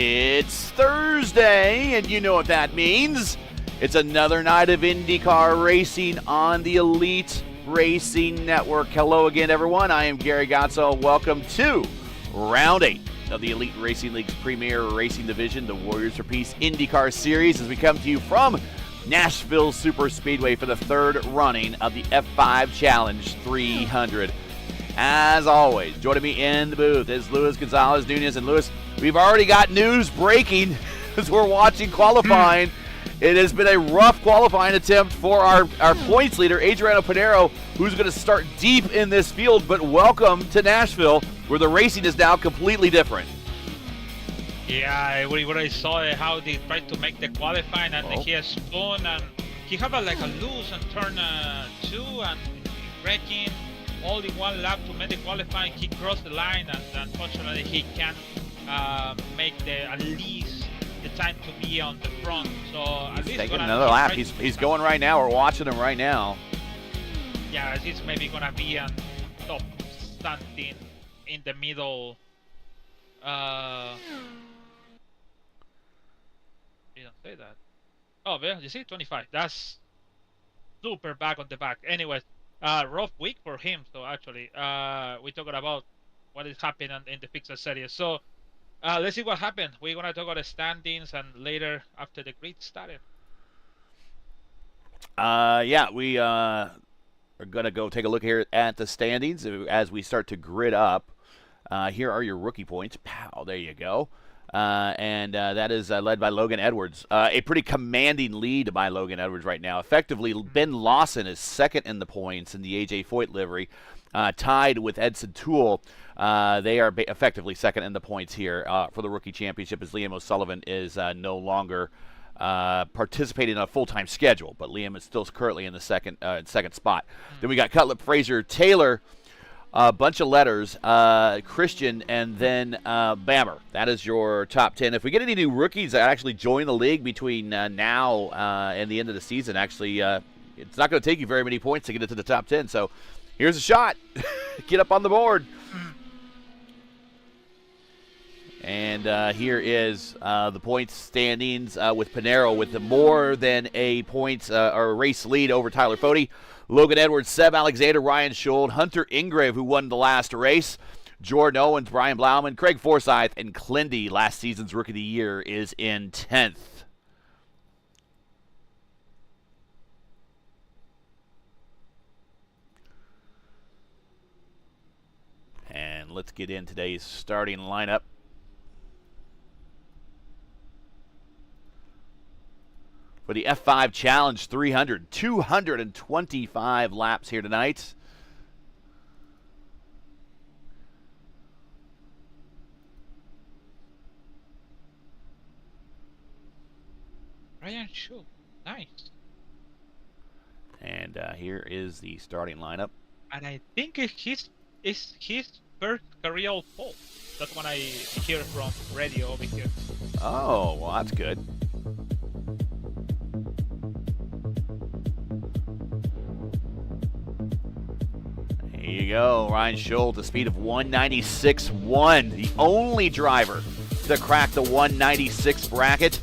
It's Thursday, and you know what that means. It's another night of IndyCar racing on the Elite Racing Network. Hello again, everyone. I am Gary Gotzo. Welcome to Round 8 of the Elite Racing League's premier racing division, the Warriors for Peace IndyCar Series, as we come to you from Nashville SuperSpeedway for the third running of the F5 Challenge 300. As always, joining me in the booth is Luis Gonzalez Nunez. And Luis, we've already got news breaking as we're watching qualifying. It has been a rough qualifying attempt for our points leader, Adriano Pinero, who's going to start deep in this field. But welcome to Nashville, where the racing is now completely different. Yeah, when I saw how they tried to make the qualifying, and he has spun, and he had a loose and turn 2 and braking. Only one lap to make the qualifying. He crossed the line, and unfortunately he can't make at least the time to be on the front. So at least taking another lap. He's going right now. We're watching him right now. Yeah, he's maybe gonna be on top standing in the middle. You don't say that. Oh, yeah, you see, 25. That's super back on the back. Anyways. Rough week for him. So actually, we're talking about what is happening in the fixed series. So let's see what happened. We're gonna talk about the standings and later after the grid started. Yeah, we are gonna go take a look here at the standings as we start to grid up. Here are your rookie points. Pow, there you go. And that is led by Logan Edwards. A pretty commanding lead by Logan Edwards right now. Effectively, Ben Lawson is second in the points in the A.J. Foyt livery, tied with Edson Toole. They are effectively second in the points here for the rookie championship, as Liam O'Sullivan is no longer participating in a full-time schedule, but Liam is still currently in the second spot. Then we got Cutlip, Fraser, Taylor, a bunch of letters, Christian, and then Bammer. That is your top 10. If we get any new rookies that actually join the league between now and the end of the season, actually, it's not going to take you very many points to get into the top 10. So here's a shot. Get up on the board. And here is the points standings with Pinero with more than a points or a race lead over Tyler Fode. Logan Edwards, Seb Alexander, Ryan Schuld, Hunter Ingrave, who won the last race, Jordan Owens, Brian Blauman, Craig Forsyth, and Clindy, last season's Rookie of the Year, is in 10th. And let's get in today's starting lineup. For the F5 Challenge 300, 225 laps here tonight. Ryan Schuld, nice. And here is the starting lineup. And I think it's his first career pole. That's what I hear from radio over here. Oh, well, that's good. Here you go, Ryan Schuld, the speed of 196.1. The only driver to crack the 196 bracket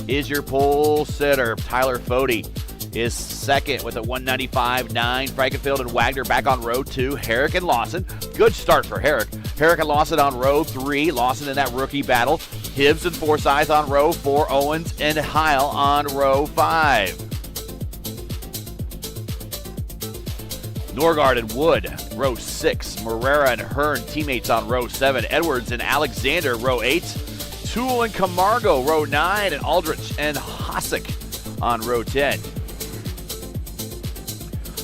is your pole sitter. Tyler Fode is second with a 195.9. Frankenfield and Wagner back on row 2. Herrick and Lawson. Good start for Herrick. Herrick and Lawson on row 3. Lawson in that rookie battle. Hibbs and Forsyth on row 4. Owens and Heil on row 5. Norgard and Wood, row 6. Morera and Hearn, teammates on row 7. Edwards and Alexander, row 8. Toole and Camargo, row 9. And Aldrich and Hossack on row 10.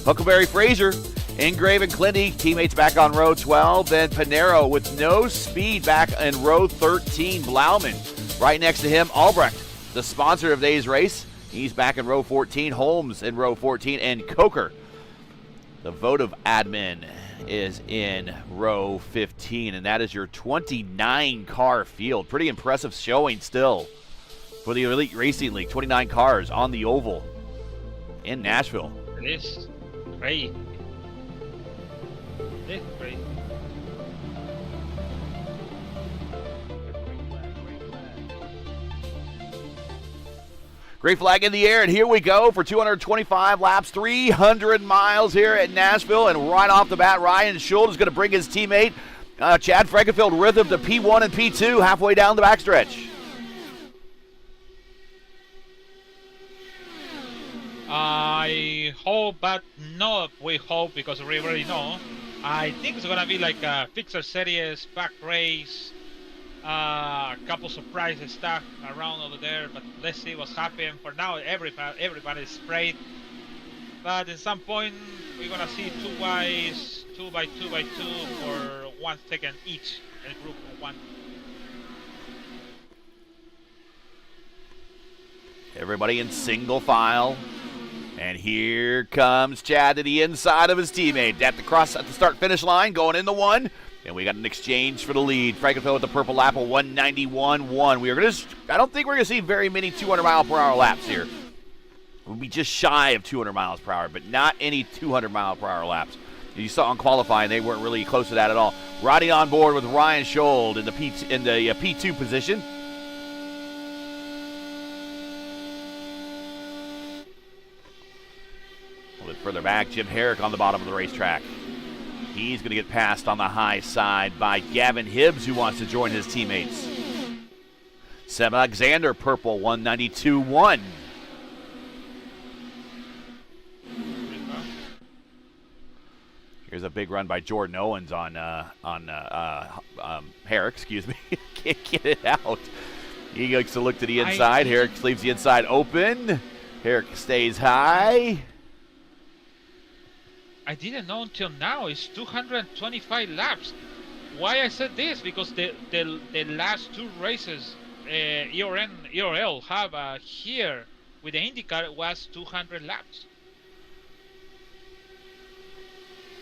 Huckleberry Fraser, Ingrave and Clindy, teammates back on row 12. Then Pinero with no speed back in row 13. Blauman right next to him. Albrecht, the sponsor of today's race, he's back in row 14. Holmes in row 14. And Coker, the votive admin, is in row 15, and that is your 29-car field. Pretty impressive showing still for the Elite Racing League. 29 cars on the oval in Nashville. It is great. It is great. Great flag in the air, and here we go for 225 laps, 300 miles here at Nashville. And right off the bat, Ryan Schultz is going to bring his teammate, Chad Frankenfield, with him to P1 and P2 halfway down the backstretch. I hope, but no, we hope, because we already know. I think it's going to be like a Fixer Series back race. A couple surprises stuff around over there, but let's see what's happening. For now, everybody's sprayed. But at some point, we're going to see 2 by 2 for 1 second each in group of 1. Everybody in single file. And here comes Chad to the inside of his teammate. At the start-finish line, going in the 1. And we got an exchange for the lead. Frankenfield with the purple lap of 191.1. I don't think we're going to see very many 200-mile-per-hour laps here. We'll be just shy of 200 miles per hour, but not any 200-mile-per-hour laps. You saw on qualifying, they weren't really close to that at all. Riding on board with Ryan Schultz in the P2 position. A little bit further back, Jim Herrick on the bottom of the racetrack. He's going to get passed on the high side by Gavin Hibbs, who wants to join his teammates. Sam Alexander, purple, 192.1. Here's a big run by Jordan Owens on Herrick, excuse me. Can't get it out. He likes to look to the inside. Herrick leaves the inside open. Herrick stays high. I didn't know until now it's 225 laps. Why I said this? Because the last 2 races ERL have here with the IndyCar was 200 laps.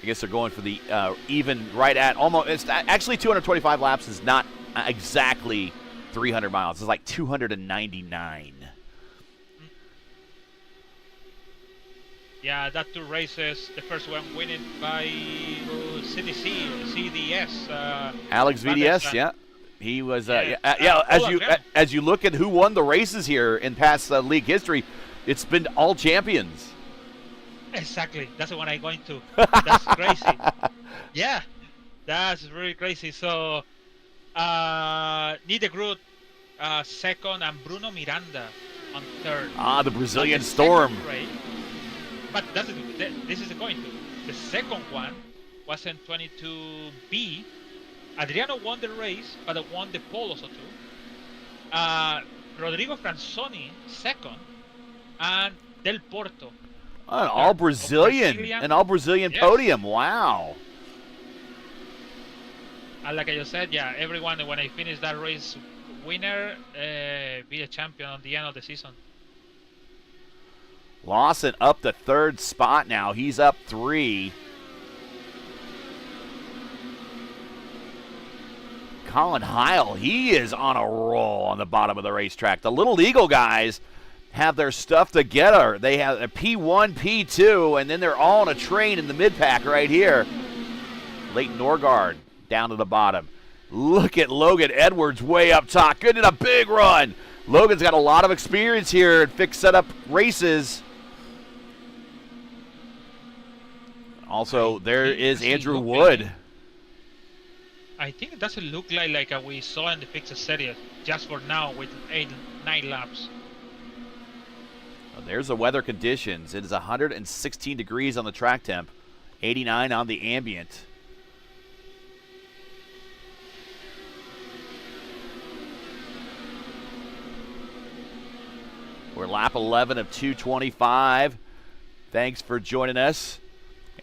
I guess they're going for the even right at almost. It's actually 225 laps is not exactly 300 miles. It's like 299. Yeah, that 2 races. The first one winning by CDS. Alex VDS, yeah. He was, as you look at who won the races here in past league history, it's been all champions. Exactly. That's the one I'm going to. That's crazy. Yeah, that's really crazy. So, Niedergrut second and Bruno Miranda on third. The Brazilian Storm. But this is going to. The second one was in 22B. Adriano won the race, but won the pole also too. Rodrigo Franzoni second, and Del Porto. An all Brazilian podium. Wow. And like I just said, yeah, everyone when I finish that race, winner be a champion at the end of the season. Lawson up the 3rd spot now. He's up 3. Colin Heil, he is on a roll on the bottom of the racetrack. The Little Eagle guys have their stuff together. They have a P1, P2, and then they're all on a train in the mid-pack right here. Leighton Norgard down to the bottom. Look at Logan Edwards way up top. Good and a big run. Logan's got a lot of experience here in fixed setup races. Also, there is Andrew Wood. I think it doesn't look like we saw in the Fixer Series, just for now with 9 laps. Well, there's the weather conditions. It is 116 degrees on the track temp, 89 on the ambient. We're lap 11 of 225. Thanks for joining us.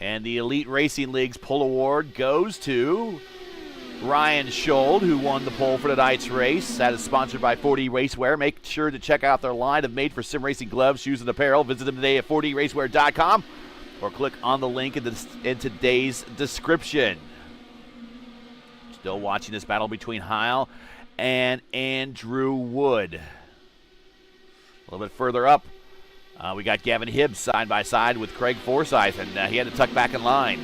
And the Elite Racing League's pole award goes to Ryan Schultz, who won the pole for tonight's race. That is sponsored by 4D Racewear. Make sure to check out their line of made-for-sim racing gloves, shoes, and apparel. Visit them today at 4dracewear.com or click on the link in today's description. Still watching this battle between Heil and Andrew Wood. A little bit further up, we got Gavin Hibbs side by side with Craig Forsyth, and he had to tuck back in line.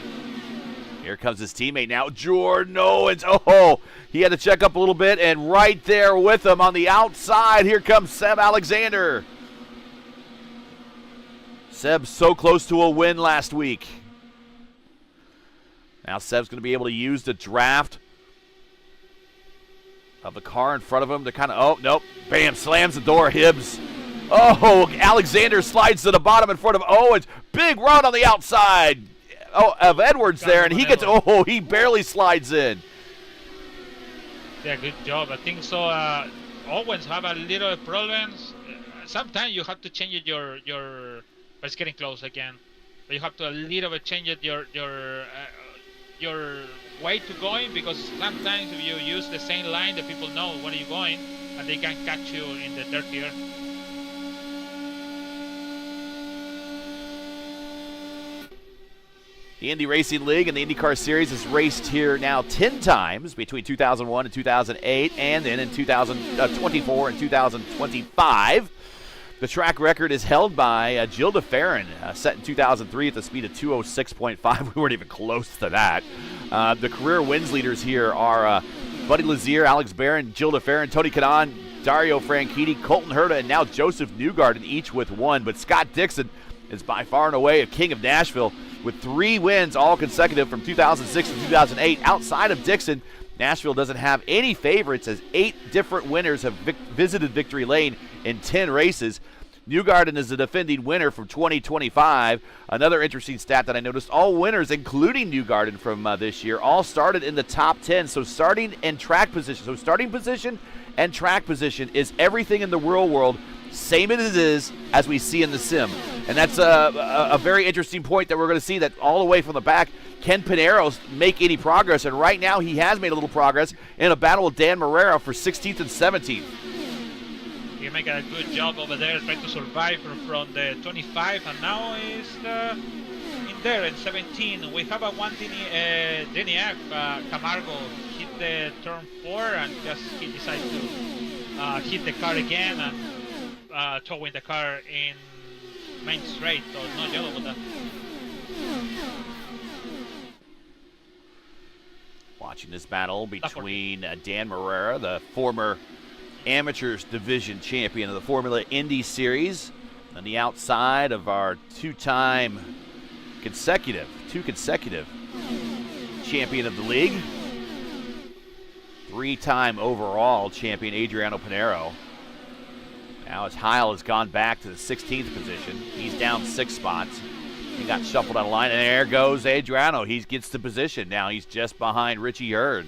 Here comes his teammate now, Jordan Owens. Oh, he had to check up a little bit, and right there with him on the outside, here comes Sam Alexander. Seb so close to a win last week. Now Seb's going to be able to use the draft of the car in front of him to kind of, oh, nope, bam, slams the door, Hibbs. Oh, Alexander slides to the bottom in front of, oh, it's big run on the outside of Edwards there, and he gets, oh, he barely slides in. Yeah, good job. I think so. Owens have a little problems. Sometimes you have to change your but it's getting close again. But you have to a little bit change your way to going, because sometimes if you use the same line, the people know where you're going and they can catch you in the dirt here. The Indy Racing League and the IndyCar Series has raced here now 10 times between 2001 and 2008, and then in 2024 and 2025. The track record is held by Gilles de Ferran, set in 2003 at the speed of 206.5. We weren't even close to that. The career wins leaders here are Buddy Lazier, Alex Barron, Gilles de Ferran, Tony Kanaan, Dario Franchitti, Colton Herta, and now Joseph Newgarden, each with one. But Scott Dixon is by far and away a king of Nashville with 3 wins, all consecutive from 2006 to 2008. Outside of Dixon, Nashville doesn't have any favorites, as 8 different winners have visited Victory Lane in 10 races. Newgarden is the defending winner from 2025. Another interesting stat that I noticed, all winners, including Newgarden from this year, all started in the top 10. So starting and track position. So starting position and track position is everything in the real world, same as it is as we see in the sim. And that's a very interesting point that we're going to see, that all the way from the back, can Pinheiro make any progress? And right now he has made a little progress in a battle with Dan Marrero for 16th and 17th. He make a good job over there, trying to survive from the 25, and now he's in there in 17. We have a one DNF, Camargo hit the turn 4, and just he decided to hit the car again and towing the car in main straight, so no yellow with that. Watching this battle between Dan Marrero, the former Amateurs Division champion of the Formula Indy Series, on the outside of our two consecutive champion of the league, 3-time overall champion Adriano Pinheiro. Now as Heil has gone back to the 16th position, he's down 6 spots. He got shuffled out of line, and there goes Adriano. He gets the position. Now he's just behind Richie Hurd.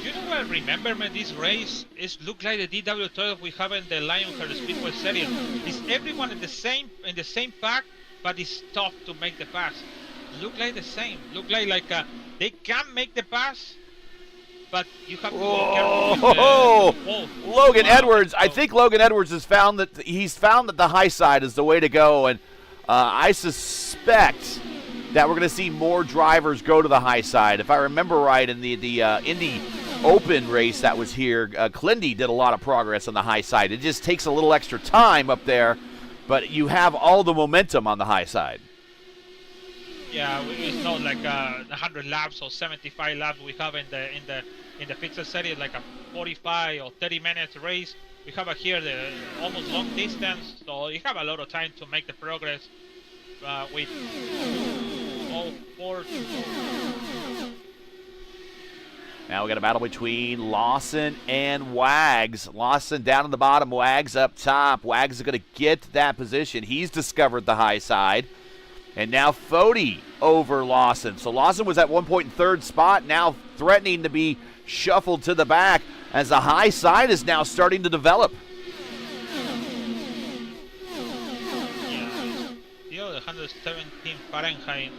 You know what I remember, man, this race look like the DW12 we have in the Lionheart Speedway Series. It's everyone in the same pack, but it's tough to make the pass. Look like the same. Look like they can make the pass, but you have to be careful with the Logan Edwards. I think Logan Edwards has found that the high side is the way to go, and I suspect that we're going to see more drivers go to the high side. If I remember right, in the Indy Open race that was here, Clindy did a lot of progress on the high side. It just takes a little extra time up there, but you have all the momentum on the high side. Yeah, it's not like 100 laps or 75 laps we have in the fixed series, like a 45 or 30 minutes race. We have here the almost long distance, so you have a lot of time to make the progress with all 4. Now we got a battle between Lawson and Wags. Lawson down at the bottom, Wags up top. Wags is going to get that position. He's discovered the high side. And now Fody over Lawson. So Lawson was at one point in 3rd spot, now threatening to be shuffled to the back as the high side is now starting to develop. Yeah, still 117 Fahrenheit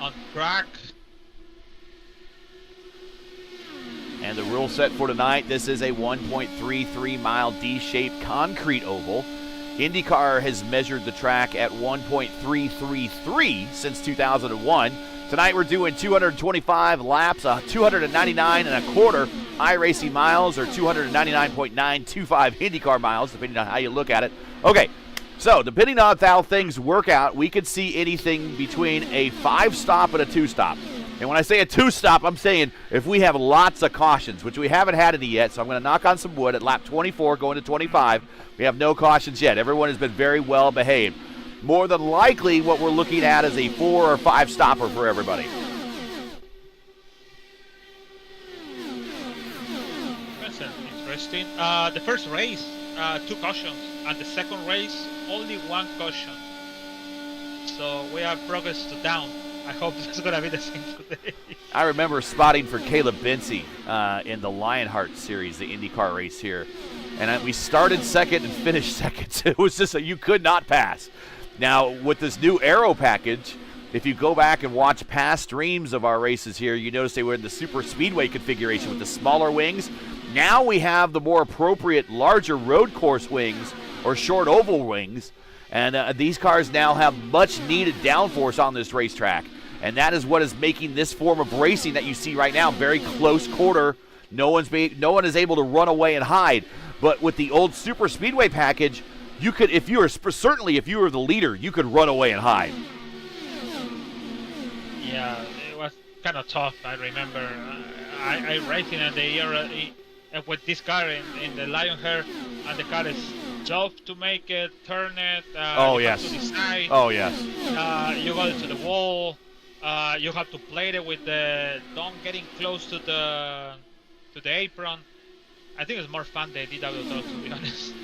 on track. And the rule set for tonight, this is a 1.33 mile D-shaped concrete oval. IndyCar has measured the track at 1.333 since 2001. Tonight we're doing 225 laps, 299 and a quarter iRacing miles, or 299.925 IndyCar miles, depending on how you look at it. Okay, so depending on how things work out, we could see anything between a 5-stop and a 2-stop. And when I say a two-stop, I'm saying if we have lots of cautions, which we haven't had any yet, so I'm going to knock on some wood at lap 24 going to 25. We have no cautions yet. Everyone has been very well behaved. More than likely, what we're looking at is a 4 or 5 stopper for everybody. That's interesting. The first race, 2 cautions, and the second race, only 1 caution. So we have progress to down. I hope it's going to be the same today. I remember spotting for Caleb Binsey in the Lionheart Series, the IndyCar race here. And we started second and finished second. It was just you could not pass. Now, with this new aero package, if you go back and watch past streams of our races here, you notice they were in the SuperSpeedway configuration with the smaller wings. Now we have the more appropriate, larger road course wings or short oval wings. And these cars now have much needed downforce on this racetrack. And that is what is making this form of racing that you see right now very close quarter. No one is able to run away and hide. But with the old Super Speedway package, you could, if you were the leader, you could run away and hide. Yeah, it was kind of tough. I remember I raced in the era with this car in the Lionheart, and the car is tough to make it, turn it. Oh yes. To decide. Oh yes. You go to the wall. You have to play it with the don't getting close to the apron. I think it's more fun than DW, to be honest.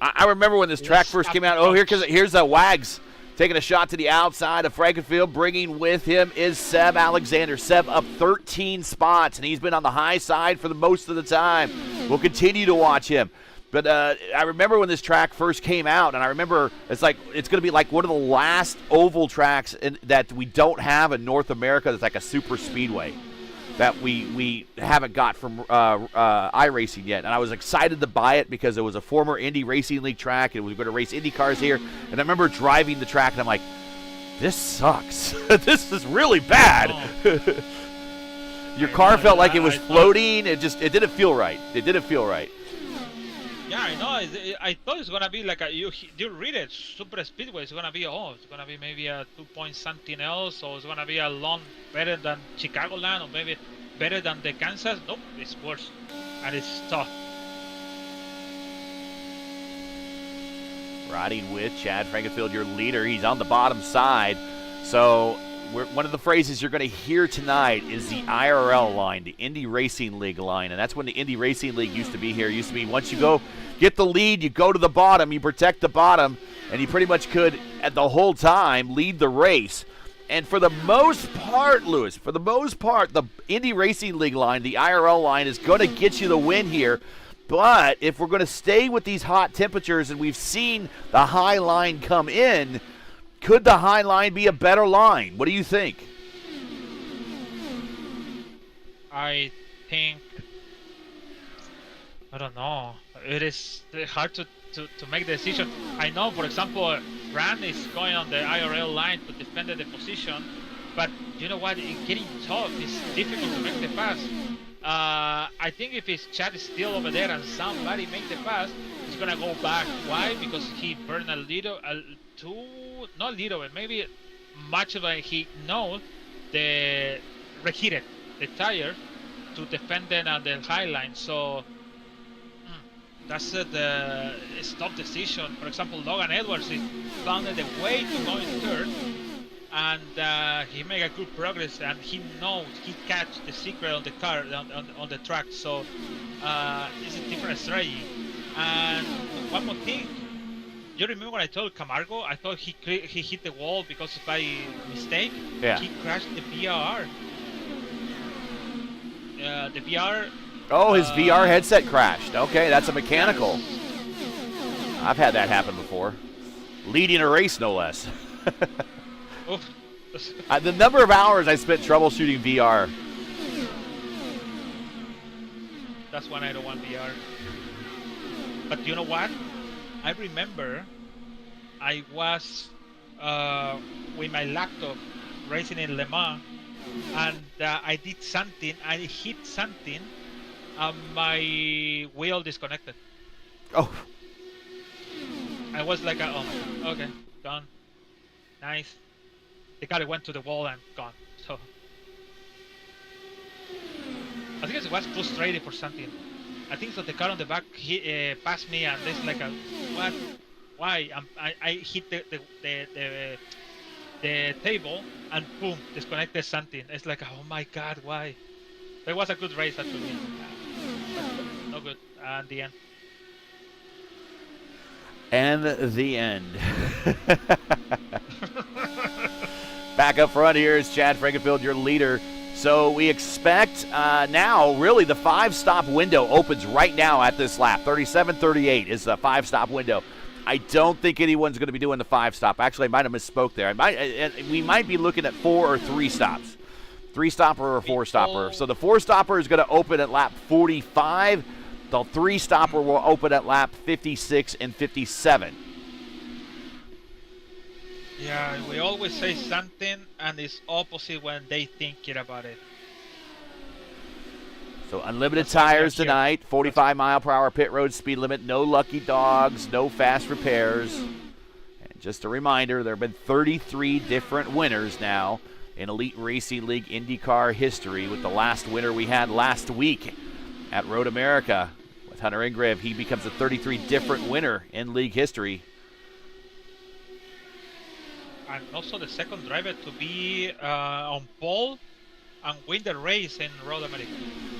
I remember when this track first came out. Oh, here's Wags taking a shot to the outside of Frankenfield. Bringing with him is Seb Alexander. Seb up 13 spots, and he's been on the high side for the most of the time. We'll continue to watch him. But I remember when this track first came out, and I remember it's going to be like one of the last oval tracks that we don't have in North America that's like a super speedway that we haven't got from iRacing yet. And I was excited to buy it because it was a former Indy Racing League track, and we were going to race Indy cars here. And I remember driving the track, and I'm like, this sucks. This is really bad. Oh. Your car felt like it was floating. It didn't feel right. It didn't feel right. Yeah, I know. I thought it's gonna be like you read it. Super Speedway is gonna be it's gonna be maybe a 2 point something else, or it's gonna be a long better than Chicagoland, or maybe better than the Kansas. Nope, it's worse, and it's tough. Riding with Chad Frankenfield, your leader. He's on the bottom side, so. One of the phrases you're going to hear tonight is the IRL line, the Indy Racing League line, and that's when the Indy Racing League used to be here. It used to be once you go get the lead, you go to the bottom, you protect the bottom, and you pretty much could, at the whole time, lead the race. And for the most part, Lewis, the Indy Racing League line, the IRL line, is going to get you the win here. But if we're going to stay with these hot temperatures, and we've seen the high line come in, could the high line be a better line? What do you think? I think, I don't know. It is hard to make the decision. I know, for example, Rand is going on the IRL line to defend the position, but you know what? It's getting tough. It's difficult to make the pass. I think if his Chad is still over there and somebody make the pass, he's gonna go back. Why? Because he burned not little, but maybe much of it he knows the reheated the tire to defend them on the high line. So that's the stop decision. For example, Logan Edwards found the way to go in third, and he made a good progress, and he knows he catch the secret on the car on the track. So it's a different strategy. And one more thing. You remember when I told Camargo, I thought he hit the wall because by mistake. Yeah. He crashed the VR. The VR. Oh, his VR headset crashed. Okay, that's a mechanical. Yes. I've had that happen before. Leading a race, no less. The number of hours I spent troubleshooting VR. That's when I don't want VR. But you know what? I remember I was with my laptop racing in Le Mans, and I did something. I hit something, and my wheel disconnected. Oh. I was like, oh, okay, gone. Nice. The car went to the wall and gone. So I think it was frustrated for something. I think that the car on the back passed me, and there's like a what? Why? I hit the table, and boom, disconnected something. It's like, oh my god, why? There was a good race actually, but no good. And the end. And the end. Back up front here is Chad Frankenfield, your leader. So we expect now, really, the 5-stop window opens right now at this lap. 37-38 is the 5-stop window. I don't think anyone's going to be doing the 5-stop. Actually, I might have misspoke there. We might be looking at 4 or 3 stops. 3-stopper or 4-stopper. So the 4-stopper is going to open at lap 45. The 3-stopper will open at lap 56 and 57. Yeah, we always say something, and it's opposite when they thinking about it. So unlimited tires tonight, 45-mile-per-hour pit road speed limit, no lucky dogs, no fast repairs. And just a reminder, there have been 33 different winners now in Elite Racing League IndyCar history, with the last winner we had last week at Road America with Hunter Ingriv. He becomes a 33 different winner in league history. And also the second driver to be on pole and win the race in Road America.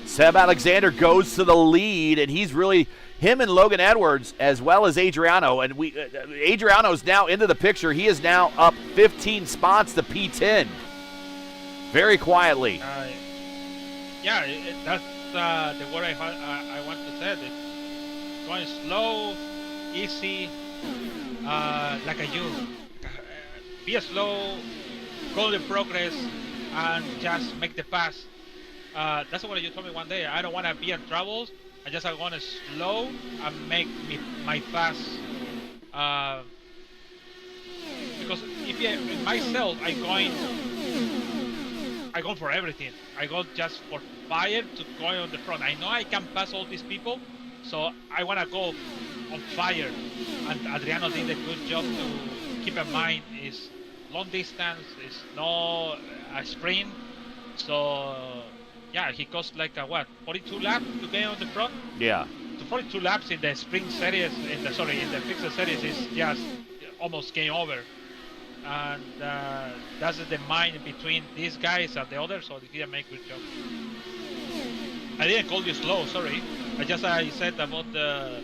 Seb Alexander goes to the lead, and he's really, him and Logan Edwards, as well as Adriano, and Adriano's now into the picture. He is now up 15 spots to P10. Very quietly. Yeah, that's the word I want to say. It's going slow, easy, like a you. Be slow, go in progress, and just make the pass. That's what you told me one day. I don't want to be in troubles. I want to slow and make my pass. Because if myself, I go for everything. I go just for fire to go on the front. I know I can pass all these people, so I want to go on fire. And Adriano did a good job to keep in mind is long distance, is no a sprint. So yeah, he cost like a 42 laps to get on the front. Yeah. So 42 laps in the sprint series, in the fixed series is just almost game over. And that's the mind between these guys and the others, so they didn't make a good job. I didn't call you slow, sorry. I said about the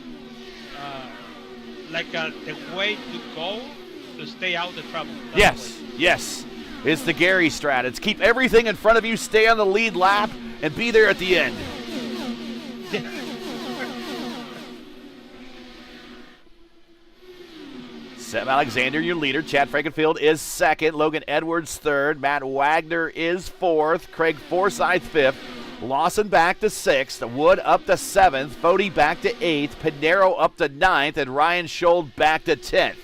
way to go to stay out the trouble. Yes. It's the Gary strat. It's keep everything in front of you, stay on the lead lap, and be there at the end. Seb Alexander, your leader. Chad Frankenfield is second. Logan Edwards third. Matt Wagner is fourth. Craig Forsyth fifth. Lawson back to sixth. Wood up to seventh. Fody back to eighth. Pinero up to ninth. And Ryan Schold back to 10th.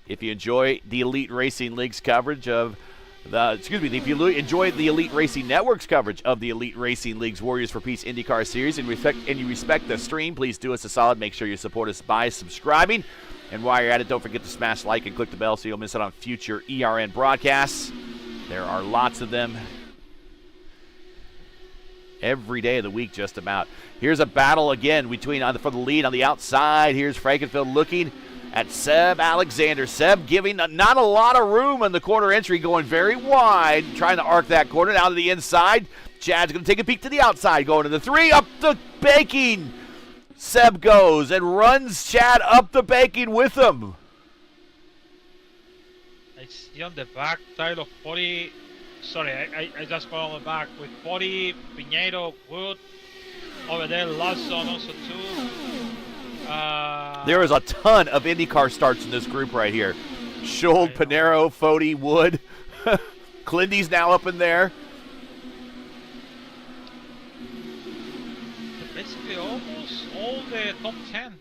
If you enjoy the Elite Racing League's coverage of if you enjoy the Elite Racing Network's coverage of the Elite Racing League's Warriors for Peace IndyCar Series and you respect the stream, please do us a solid. Make sure you support us by subscribing. And while you're at it, don't forget to smash like and click the bell so you'll miss out on future ERN broadcasts. There are lots of them every day of the week, just about. Here's a battle again for the lead on the outside. Here's Frankenfield looking at Seb Alexander. Seb giving not a lot of room in the corner entry, going very wide, trying to arc that corner down to the inside. Chad's going to take a peek to the outside, going to the 3, up the baking. Seb goes and runs Chad up the baking with him. I see on the back side of 40. Sorry, I just got on the back with 40, Pinheiro, Wood. Over there, Lawson also too. There is a ton of IndyCar starts in this group right here. Schold, Pinheiro, Fody, Wood. Clindy's now up in there. Basically almost all the top 10.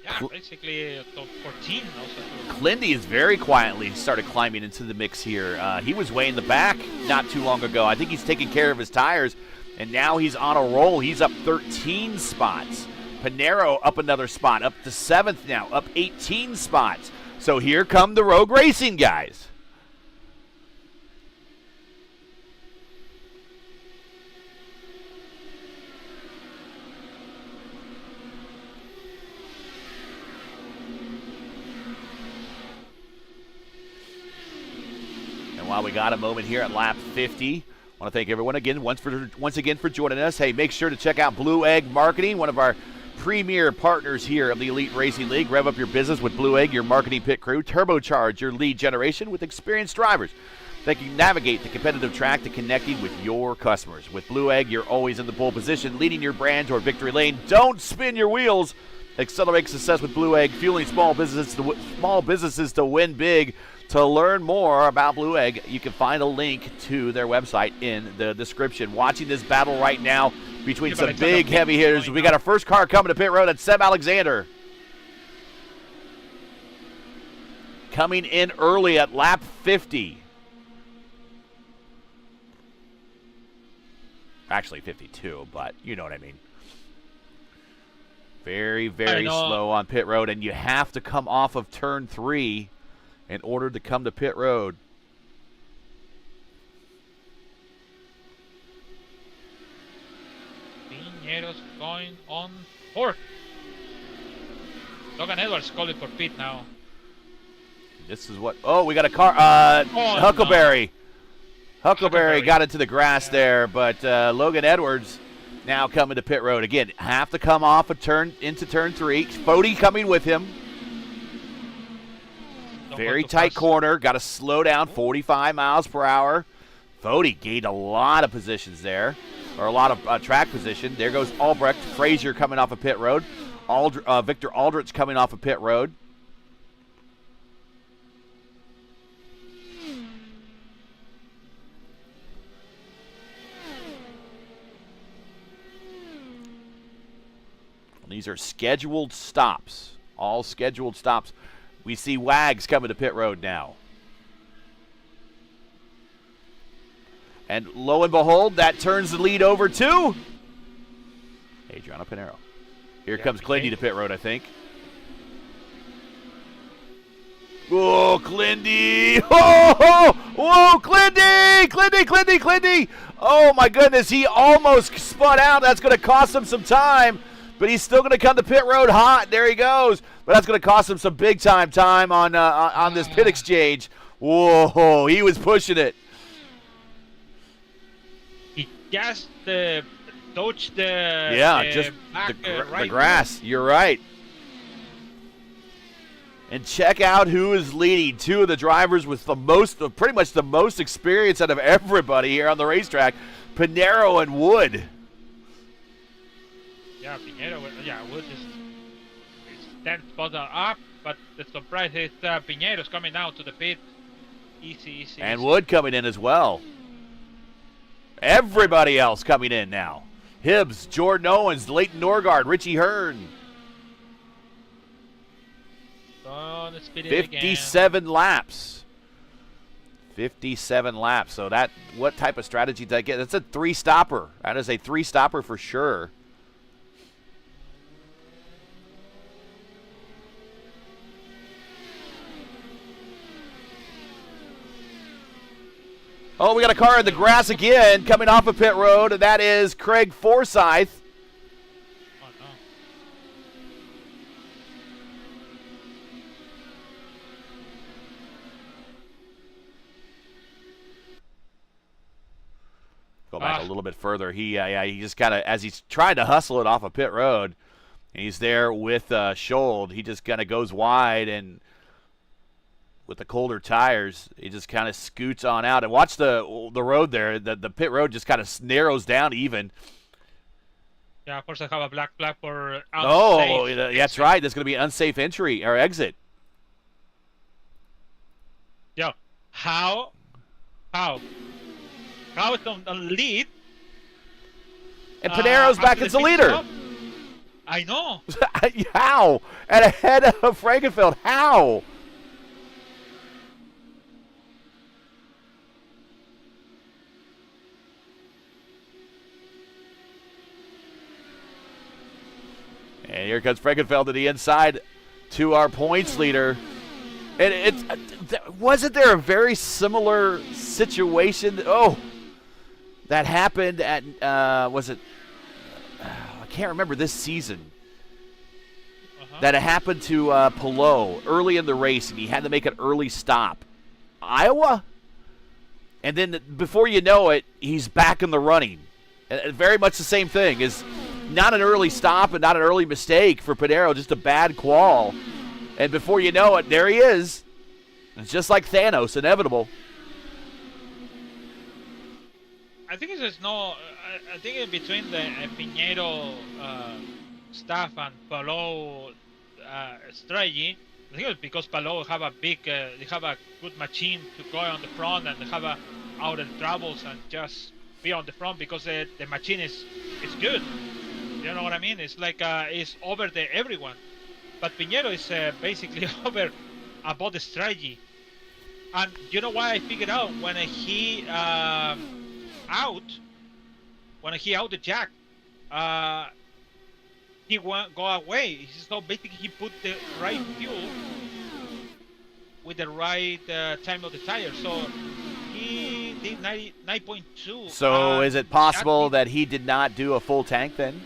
Yeah, basically top 14 also. Clindy is very quietly started climbing into the mix here. He was way in the back not too long ago. I think he's taking care of his tires, and now he's on a roll. He's up 13 spots. Pinero up another spot, up to 7th now, up 18 spots. So here come the Rogue Racing guys. While we got a moment here at lap 50, I want to thank everyone again once again for joining us. Hey, make sure to check out Blue Egg Marketing, one of our premier partners here of the Elite Racing League. Rev up your business with Blue Egg, your marketing pit crew. Turbocharge your lead generation with experienced drivers that can navigate the competitive track to connecting with your customers. With Blue Egg, you're always in the pole position, leading your brand toward victory lane. Don't spin your wheels. Accelerate success with Blue Egg, fueling small businesses to win big. To learn more about Blue Egg, you can find a link to their website in the description. Watching this battle right now between some big heavy hitters. We got our first car coming to pit road at Seb Alexander. Coming in early at lap 50. Actually 52, but you know what I mean. Very, very slow on pit road, and you have to come off of turn 3 in order to come to pit road. Piñero's going on 4th. Logan Edwards calling for pit now. This is what... Oh, we got a car... Huckleberry. No. Huckleberry got into the grass there, but Logan Edwards now coming to pit road. Again, have to come off a turn into turn 3. Fody coming with him. Very tight corner. Got to slow down 45 miles per hour. Fody gained a lot of positions there, or a lot of track position. There goes Albrecht. Frazier coming off of pit road. Victor Aldrich coming off of pit road. These are scheduled stops. All scheduled stops. We see Wags coming to pit road now. And lo and behold, that turns the lead over to Adriano Pinero. Here comes Clindy to pit road, I think. Oh, Clindy! Oh, whoa, Clindy! Clindy! Oh, my goodness, he almost spun out. That's going to cost him some time. But he's still going to come to pit road hot. There he goes. But that's going to cost him some big-time time on this pit exchange. Whoa, he was pushing it. He just touched the the grass. You're right. And check out who is leading. Two of the drivers with pretty much the most experience out of everybody here on the racetrack, Pinero and Wood. Yeah, Pinero. Wood is 10 spots are up, but the surprise is Pinero's coming down to the pit. Easy. And Wood coming in as well. Everybody else coming in now. Hibbs, Jordan Owens, Leighton Norgard, Richie Hearn. 57 laps. 57 laps. So what type of strategy did I get? That's a 3-stopper. That is a 3-stopper for sure. Oh, we got a car in the grass again coming off of pit road, and that is Craig Forsyth. Oh, no. Go back a little bit further. He just kind of, as he's trying to hustle it off of pit road, and he's there with Schold, he just kind of goes wide, and with the colder tires, he just kind of scoots on out. And watch the road there. The pit road just kind of narrows down even. Yeah, of course I have a black flag for unsafe. Oh, that's right. There's going to be an unsafe entry or exit. Yo, how is on the lead? And Pinero's back as the leader. I know. How? And ahead of Frankenfeld. How? And here comes Frankenfeld to the inside to our points leader. And wasn't there a very similar situation? That happened at was it? I can't remember this season. That it happened to Pelot early in the race, and he had to make an early stop. Iowa, and then before you know it, he's back in the running. And very much the same thing. Is not an early stop and not an early mistake for Pinheiro, just a bad qual. And before you know it, there he is. It's just like Thanos, inevitable. I think it's no. I think in between the Pinheiro staff and Palou strategy, I think it's because Palou have a big, they have a good machine to go on the front and they have out of troubles and just be on the front because the machine is good. You know what I mean? It's like it's over everyone. But Pinheiro is basically over about the strategy. And you know why I figured out when he out the jack, he won't go away. So basically he put the right fuel with the right time of the tire. So he did 9.2. So is it possible that he did not do a full tank then?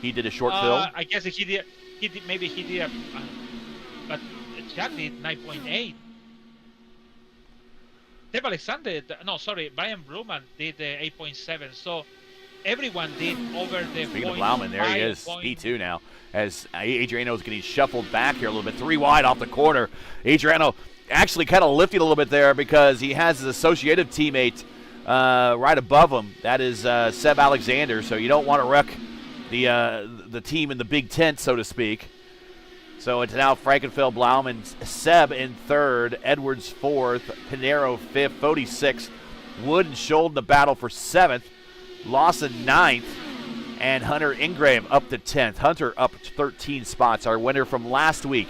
He did a short fill? I guess he did. Maybe he did. But Jack did 9.8. Dave Alexander, Brian Bruman did 8.7. So everyone did over the Speaking of Blauman, there he is, P2 now, as Adriano is getting shuffled back here a little bit, 3 wide off the corner. Adriano actually kind of lifted a little bit there because he has his associative teammate right above him. That is Seb Alexander, so you don't want to wreck the team in the big tent, so to speak. So it's now Frankenfeld, Blauman, Seb in third, Edwards fourth, Pinheiro fifth, Foti sixth, Wood and Scholden in the battle for seventh, Lawson ninth, and Hunter Ingraham up to 10th. Hunter up 13 spots, our winner from last week.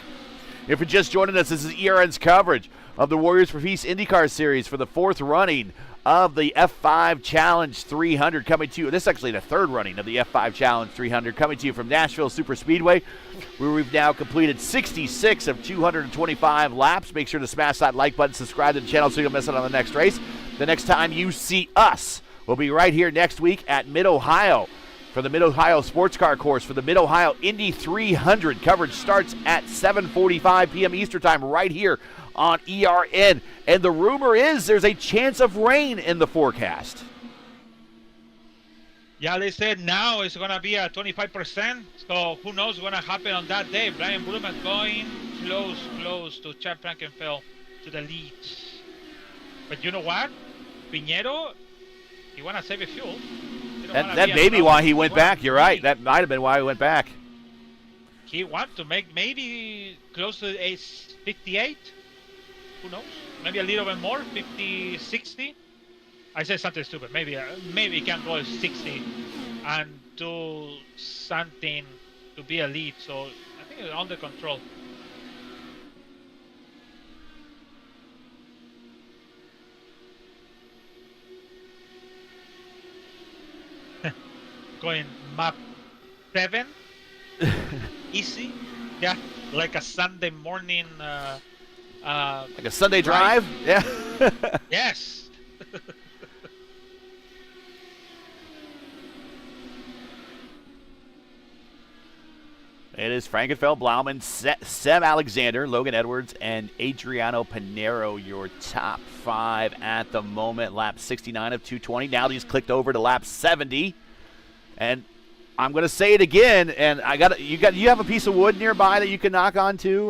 If you're just joining us, this is ERN's coverage of the Warriors for Peace IndyCar Series for the 4th running of the F5 Challenge 300 coming to you. This is actually the 3rd running of the F5 Challenge 300 coming to you from Nashville SuperSpeedway, where we've now completed 66 of 225 laps. Make sure to smash that like button, subscribe to the channel so you don't miss it on the next race. The next time you see us, we'll be right here next week at Mid-Ohio for the Mid-Ohio Sports Car Course for the Mid-Ohio Indy 300. Coverage starts at 7:45 p.m. Eastern Time right here on ERN. And the rumor is there's a chance of rain in the forecast. Yeah, they said now it's going to be at 25%. So who knows what's going to happen on that day. Brian Bruman going close to Chad Frankenfeld to the lead. But you know what? Pinheiro, he want to save the fuel. That may be why he went back. You're right. That might have been why he went back. He wants to make maybe close to 58. Who knows? Maybe a little bit more, 50, 60. I said something stupid. Maybe he can go 60 and do something to be a lead. So I think it's under control. Going map 7, easy, yeah, like a Sunday morning. Like a Sunday drive? Yeah. Yes. It is Frankenfeld, Blauman, Seb Alexander, Logan Edwards, and Adriano Pinheiro, your top 5 at the moment. Lap 69 of 220. Now he's clicked over to lap 70. And I'm going to say it again, and you have a piece of wood nearby that you can knock on too,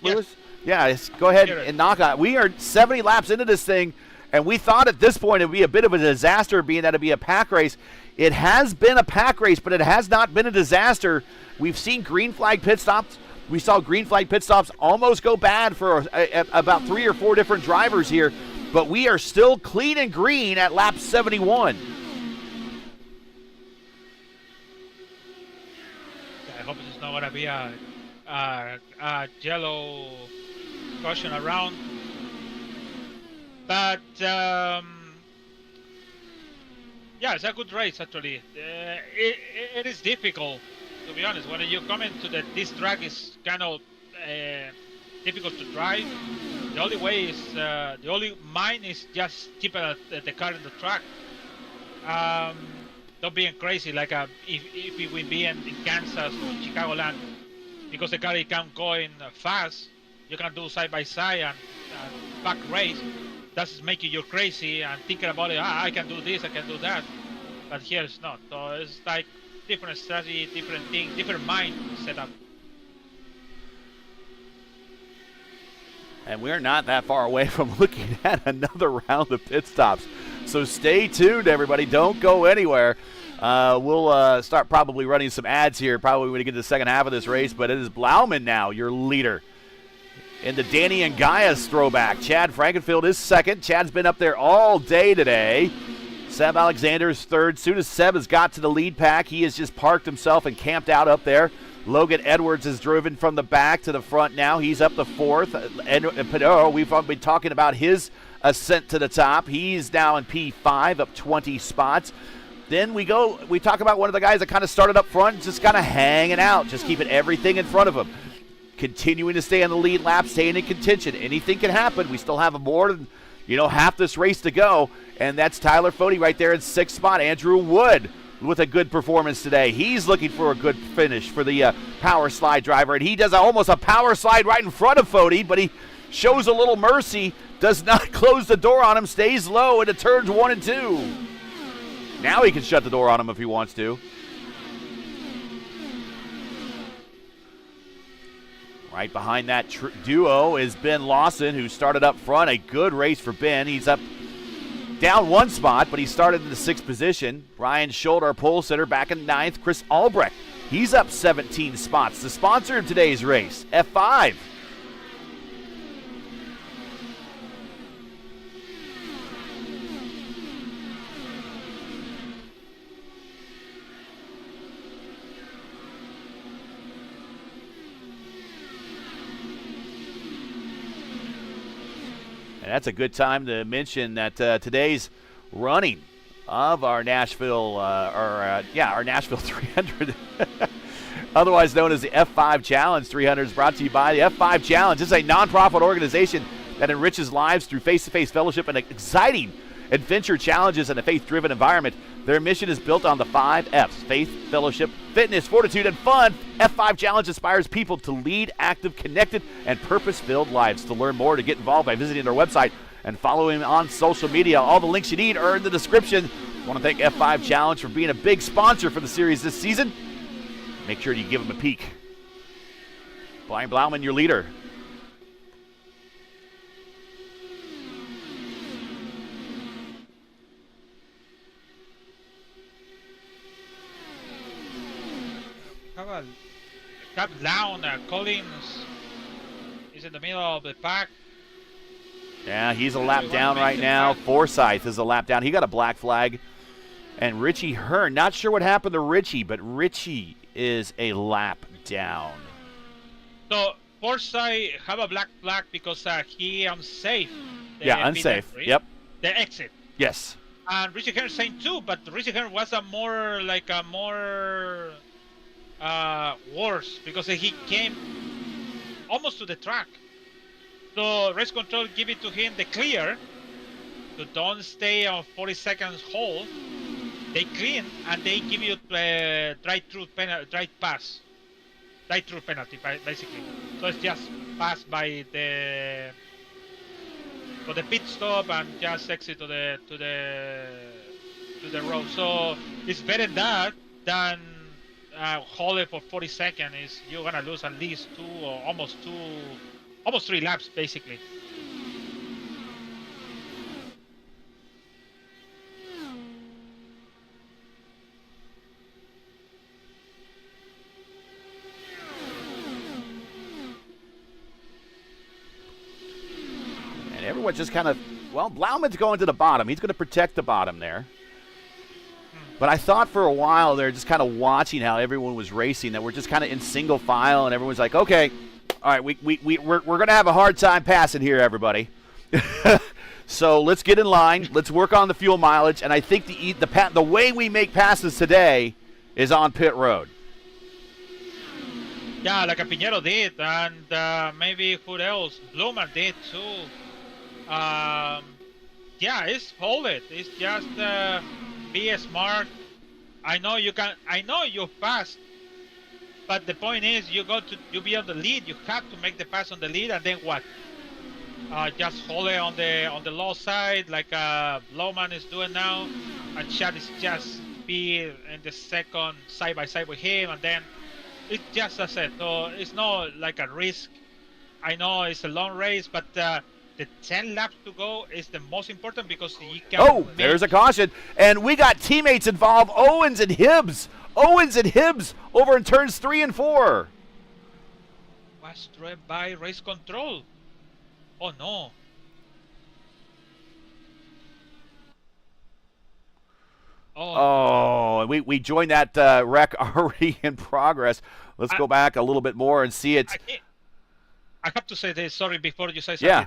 Lewis? Yeah, go ahead and knock on it. We are 70 laps into this thing, and we thought at this point it would be a bit of a disaster being that it'd be a pack race. It has been a pack race, but it has not been a disaster. We've seen green flag pit stops. We saw green flag pit stops almost go bad for about 3 or 4 different drivers here, but we are still clean and green at lap 71. gonna be a yellow caution around. But yeah, it's a good race actually. It is difficult, to be honest. When you come into this track is kind of difficult to drive. The only way is mine is just keep the car in the track. Not being crazy like if we would be in Kansas or Chicagoland, because the car can going fast. You can do side by side and back race. That's making you crazy and thinking about it. I can do this, I can do that. But here it's not. So it's like different strategy, different thing, different mind setup. And we're not that far away from looking at another round of pit stops. So stay tuned, everybody. Don't go anywhere. We'll start probably running some ads here probably when we get to the second half of this race. But it is Blauman now, your leader. In the Danny and Gaius throwback. Chad Frankenfield is second. Chad's been up there all day today. Seb Alexander is third. Soon as Seb has got to the lead pack, he has just parked himself and camped out up there. Logan Edwards is driven from the back to the front now. He's up to fourth. Pedro, we've been talking about his ascent to the top. He's now in P5, up 20 spots. Then we talk about one of the guys that kind of started up front, just kind of hanging out, just keeping everything in front of him. Continuing to stay on the lead lap, staying in contention. Anything can happen. We still have more than, half this race to go. And that's Tyler Fode right there in sixth spot. Andrew Wood with a good performance today. He's looking for a good finish for the power slide driver. And he does almost a power slide right in front of Fode, but he shows a little mercy, does not close the door on him, stays low into turns 1 and 2. Now he can shut the door on him if he wants to. Right behind that duo is Ben Lawson, who started up front. A good race for Ben. He's up down one spot, but he started in the 6th position. Ryan Schultz, our pole sitter, back in 9th. Chris Albrecht, he's up 17 spots. The sponsor of today's race, F5. That's a good time to mention that today's running of our Nashville, our Nashville 300, otherwise known as the F5 Challenge 300, is brought to you by the F5 Challenge. This is a nonprofit organization that enriches lives through face-to-face fellowship and exciting adventure challenges in a faith-driven environment. Their mission is built on the 5 F's: faith, fellowship, fitness, fortitude, and fun. F5 Challenge inspires people to lead active, connected, and purpose-filled lives. To learn more, to get involved by visiting their website and following on social media. All the links you need are in the description. I want to thank F5 Challenge for being a big sponsor for the series this season. Make sure you give them a peek. Brian Blauman, your leader. Cap down, Collins is in the middle of the pack. Yeah, he's a lap down right now. Forsyth is a lap down. He got a black flag. And Richie Hearn, not sure what happened to Richie, but Richie is a lap down. So Forsyth have a black flag because he unsafe. Unsafe. Yep. The exit. Yes. And Richie Hearn same too, but Richie Hearn was worse because he came almost to the track. So race control give it to him the clear to don't stay on 40 seconds hold. They clean and they give you drive-through penalty basically. So it's just pass by the pit stop and just exit to the road. So it's better that than hold it for 40 seconds. Is you're gonna lose at least almost 3 laps basically. And everyone's just kind of, Blauman's going to the bottom. He's going to protect the bottom there. But I thought for a while there, just kind of watching how everyone was racing, that we're just kind of in single file, and everyone's like, okay, all right, we're going to have a hard time passing here, everybody. So let's get in line. Let's work on the fuel mileage. And I think the way we make passes today is on pit road. Yeah, like a Pinheiro did, and maybe who else? Bloomer did too. Yeah, it's hold it. It's just be smart. I know you can. I know you're fast, but the point is you be on the lead. You have to make the pass on the lead, and then what? Just hold it on the low side like Blowman is doing now, and Chad is just be in the second side by side with him, and then. It's just as I said, so it's not like a risk. I know it's a long race, but the 10 laps to go is the most important because you can. Oh, there's a caution, and we got teammates involved. Owens and Hibbs over in turns 3 and 4. Was driven by race control. Oh no. Oh, we joined that wreck already in progress. Let's go back a little bit more and see it. I have to say this, sorry, before you say something. Yeah.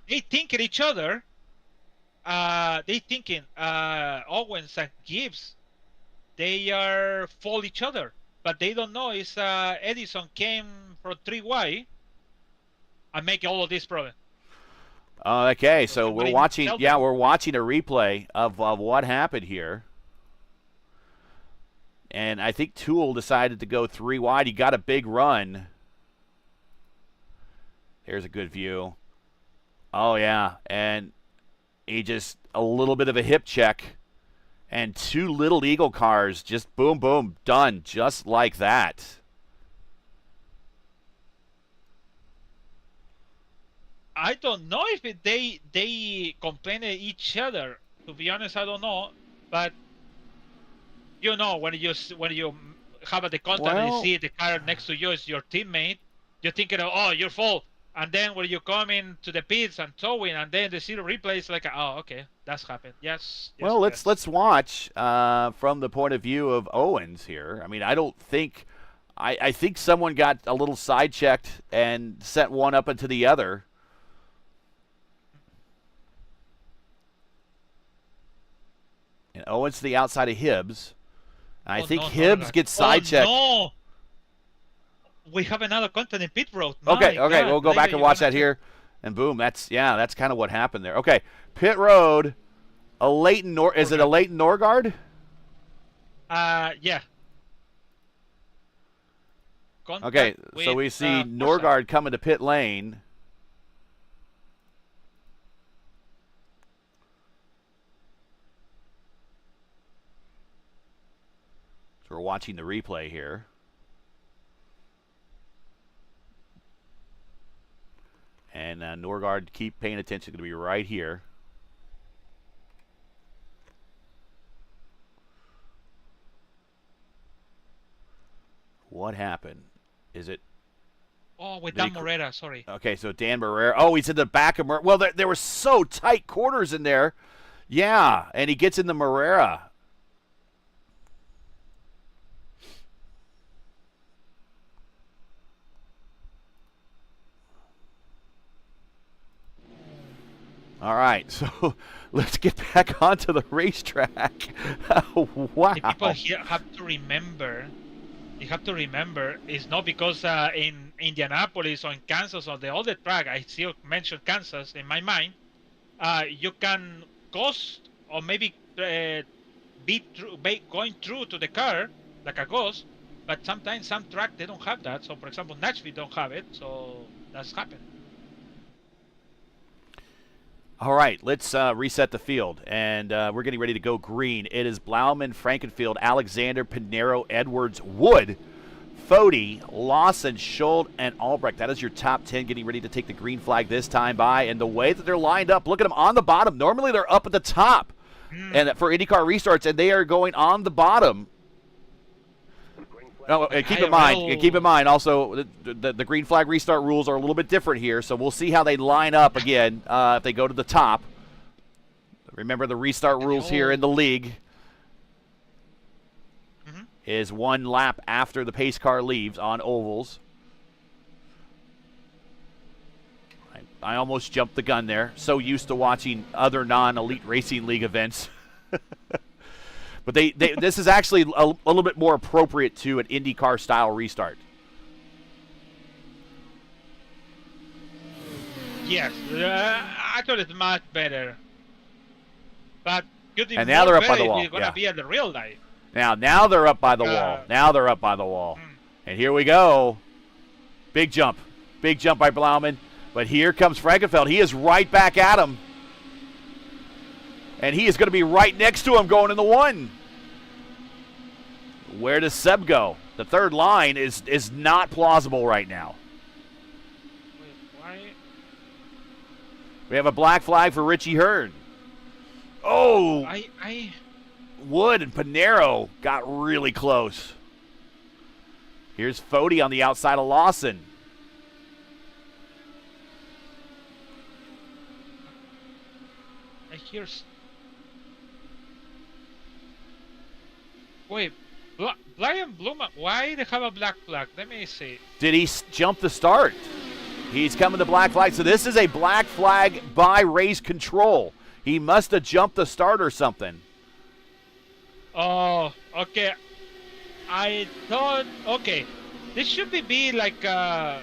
They think at each other. They thinking Owens and Gibbs, they are fall each other, but they don't know is Edison came from 3Y and make all of this problem. Okay, so we're watching. Yeah, we're watching a replay of what happened here. And I think Toole decided to go 3 wide. He got a big run. There's a good view. Oh, yeah. And he just a little bit of a hip check. And 2 Little Eagle cars just boom, boom, done just like that. I don't know if they complain at each other. To be honest, I don't know. But you know, when you have the contact and you see the car next to you is your teammate, you're thinking, oh, your fault. And then when you come into the pits and towing, and then the zero replay is like, oh, okay, that's happened. Yes. Well, let's watch from the point of view of Owens here. I mean, I don't think I think someone got a little side checked and sent one up into the other. And Owens to the outside of Hibbs. I think Hibbs gets side-checked. No! We have another content in pit road. Okay, we'll go back and watch that here. And boom, that's kind of what happened there. Okay, pit road, is it a Leighton Norgard? Yeah. Okay, so we see Norgard coming to pit lane. We're watching the replay here. And Norgard, keep paying attention. Going to be right here. What happened? Is it? Oh, with Dan Morera, sorry. Okay, so Dan Morera. Oh, he's in the back of Morera. Well, there were so tight quarters in there. Yeah, and he gets in the Morera. All right, so let's get back onto the racetrack. Wow. The people here have to remember, it's not because in Indianapolis or in Kansas or the other track, I still mention Kansas in my mind, you can ghost or maybe going through to the car like a ghost, but sometimes some track they don't have that. So for example, Nashville don't have it, so that's happened. All right, let's reset the field, and we're getting ready to go green. It is Blauman, Frankenfield, Alexander, Pinheiro, Edwards, Wood, Fody, Lawson, Schultz, and Albrecht. That is your top 10 getting ready to take the green flag this time by. And the way that they're lined up, look at them on the bottom. Normally they're up at the top and for IndyCar restarts, and they are going on the bottom. Oh, and keep in mind, also the green flag restart rules are a little bit different here, so we'll see how they line up again if they go to the top. Remember the restart rules here in the league. is 1 lap after the pace car leaves on ovals. I almost jumped the gun there. So used to watching other non-elite racing league events. But this is actually a little bit more appropriate to an IndyCar style restart. Yes, I thought it's much better. But and now they're up by the wall. It's gonna be at the real life. Now they're up by the wall. Now they're up by the wall. And here we go. Big jump by Blauman. But here comes Frankenfeld. He is right back at him. And he is going to be right next to him going in the 1. Where does Seb go? The third line is not plausible right now. Wait, why? We have a black flag for Richie Hearn. Oh! Wood and Pinero got really close. Here's Fody on the outside of Lawson. Wait, Brian Bloom, why they have a black flag? Let me see. Did he jump the start? He's coming to black flag. So this is a black flag by race control. He must have jumped the start or something. Oh, okay. I thought, okay, this should be like, I'm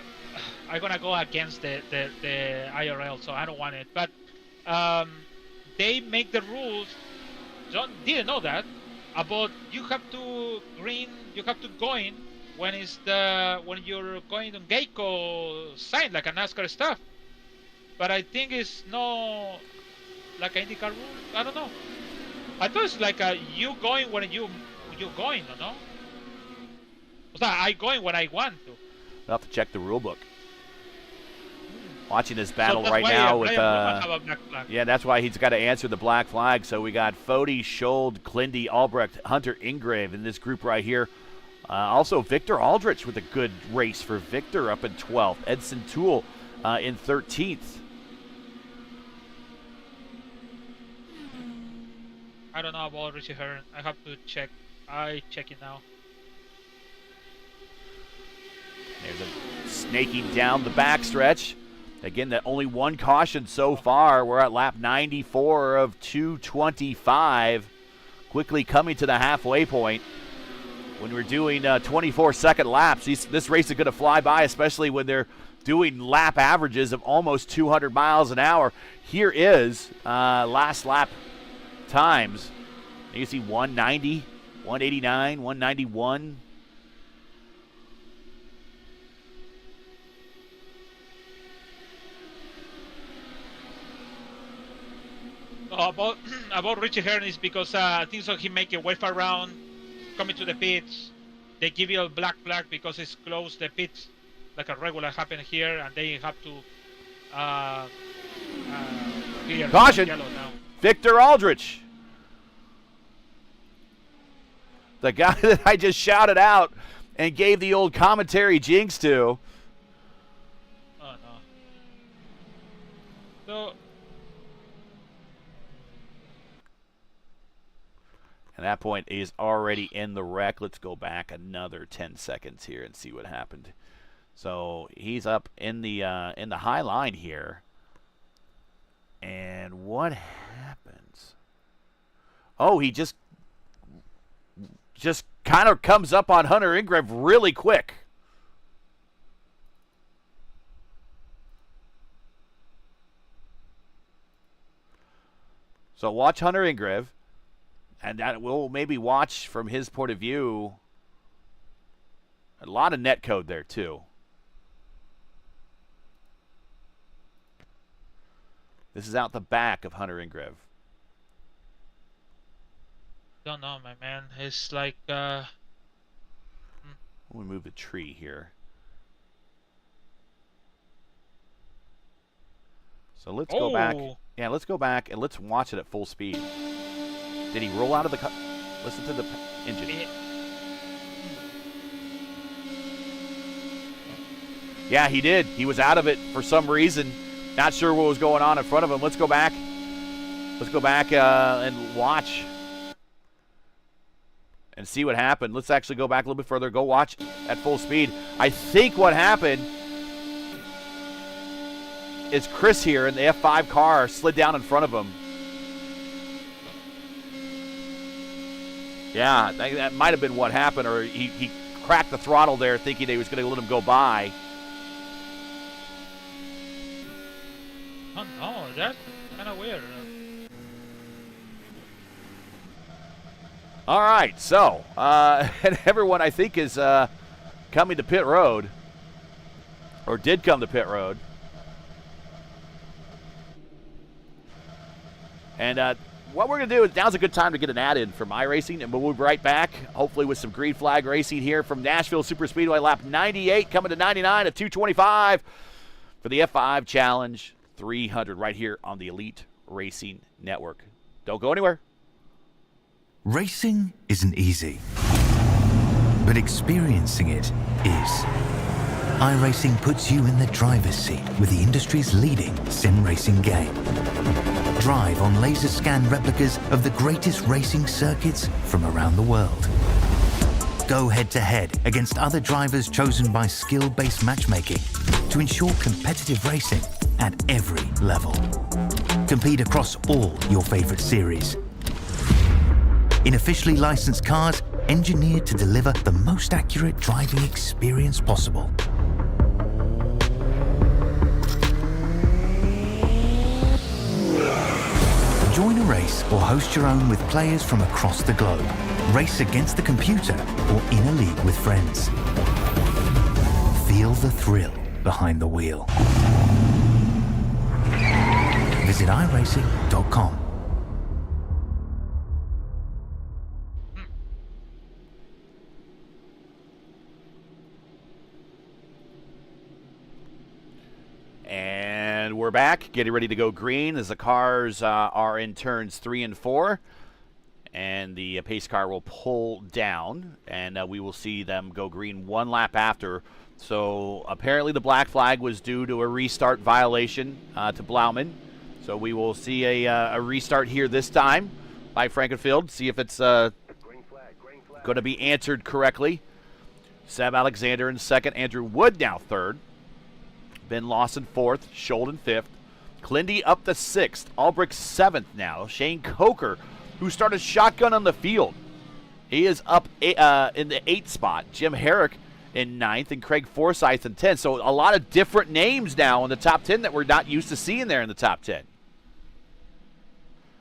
going to go against the IRL, so I don't want it. But they make the rules, John didn't know that, about you have to go in when you're going on Geico sign, like a NASCAR stuff. But I think it's no like an IndyCar rule. I don't know. I thought it's like you going when you're going, no? So I going when I want to. We'll have to check the rule book. Watching this battle right now with yeah, that's why he's got to answer the black flag. So we got Fody, Schold, Klindy, Albrecht, Hunter Ingrave in this group right here. Also Victor Aldrich with a good race for Victor up in 12th. Edson Toole in 13th. I don't know about Richie Hearn. I have to check. I check it now. There's a snaking down the backstretch. Again, that only 1 caution so far. We're at lap 94 of 225. Quickly coming to the halfway point. When we're doing 24-second laps, this race is going to fly by, especially when they're doing lap averages of almost 200 miles an hour. Here is last lap times. You see 190, 189, 191. About Richie Hearn is because I think so he make a wave around coming to the pits. They give you a black flag because it's close the pits like a regular happen here, and they have to clear caution. Yellow now. Victor Aldrich, the guy that I just shouted out and gave the old commentary jinx to. Oh no. So. And that point is already in the wreck. Let's go back another 10 seconds here and see what happened. So he's up in the high line here. And what happens? Oh, he just kind of comes up on Hunter Ingrave really quick. So watch Hunter Ingrave. And that we'll maybe watch from his point of view. A lot of net code there, too. This is out the back of Hunter Ingrave. Don't know, my man. It's like, Let me move the tree here. So let's go back. Yeah, let's go back and let's watch it at full speed. Did he roll out of the car? Listen to the engine. Yeah, he did. He was out of it for some reason. Not sure what was going on in front of him. Let's go back. Let's go back and watch. and see what happened. Let's actually go back a little bit further. Go watch at full speed. I think what happened is Chris here in the F5 car slid down in front of him. Yeah, that might have been what happened, or he cracked the throttle there thinking he was going to let him go by. Oh, no, that's kind of weird. All right, so, and everyone, I think, is coming to pit road, or did come to pit road. And what we're going to do is now's a good time to get an ad in from iRacing, and we'll be right back, hopefully with some green flag racing here from Nashville SuperSpeedway, lap 98, coming to 99 at 225 for the F5 Challenge 300 right here on the Elite Racing Network. Don't go anywhere. Racing isn't easy, but experiencing it is. iRacing puts you in the driver's seat with the industry's leading sim racing game. Drive on laser scan replicas of the greatest racing circuits from around the world. Go head to head against other drivers chosen by skill-based matchmaking to ensure competitive racing at every level. Compete across all your favorite series. In officially licensed cars, engineered to deliver the most accurate driving experience possible. Join a race or host your own with players from across the globe. Race against the computer or in a league with friends. Feel the thrill behind the wheel. Visit iRacing.com. And we're back, getting ready to go green as the cars are in turns 3 and 4. And the pace car will pull down, and we will see them go green one lap after. So apparently the black flag was due to a restart violation to Blauman. So we will see a restart here this time by Frankenfield, see if it's going to be answered correctly. Seb Alexander in second, Andrew Wood now third. Ben Lawson fourth, Scholden fifth. Clindy up to sixth. Albrecht seventh now. Shane Coker, who started shotgun on the field, he is up in the 8th spot. Jim Herrick in 9th, and Craig Forsyth in 10th. So a lot of different names now in the top 10 that we're not used to seeing there in the top 10.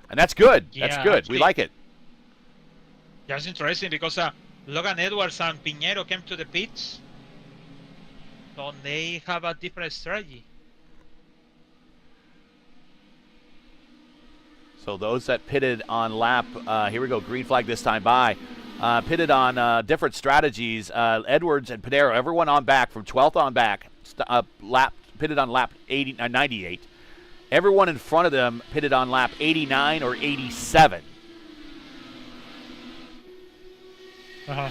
And that's good. Yeah, that's good. actually, we like it. That's interesting because Logan Edwards and Pinheiro came to the pits. So they have a different strategy. So those that pitted on lap, here we go, green flag this time by, pitted on different strategies. Edwards and Pinheiro, everyone on back from 12th on back, pitted on lap 98. Everyone in front of them pitted on lap 89 or 87. Uh-huh.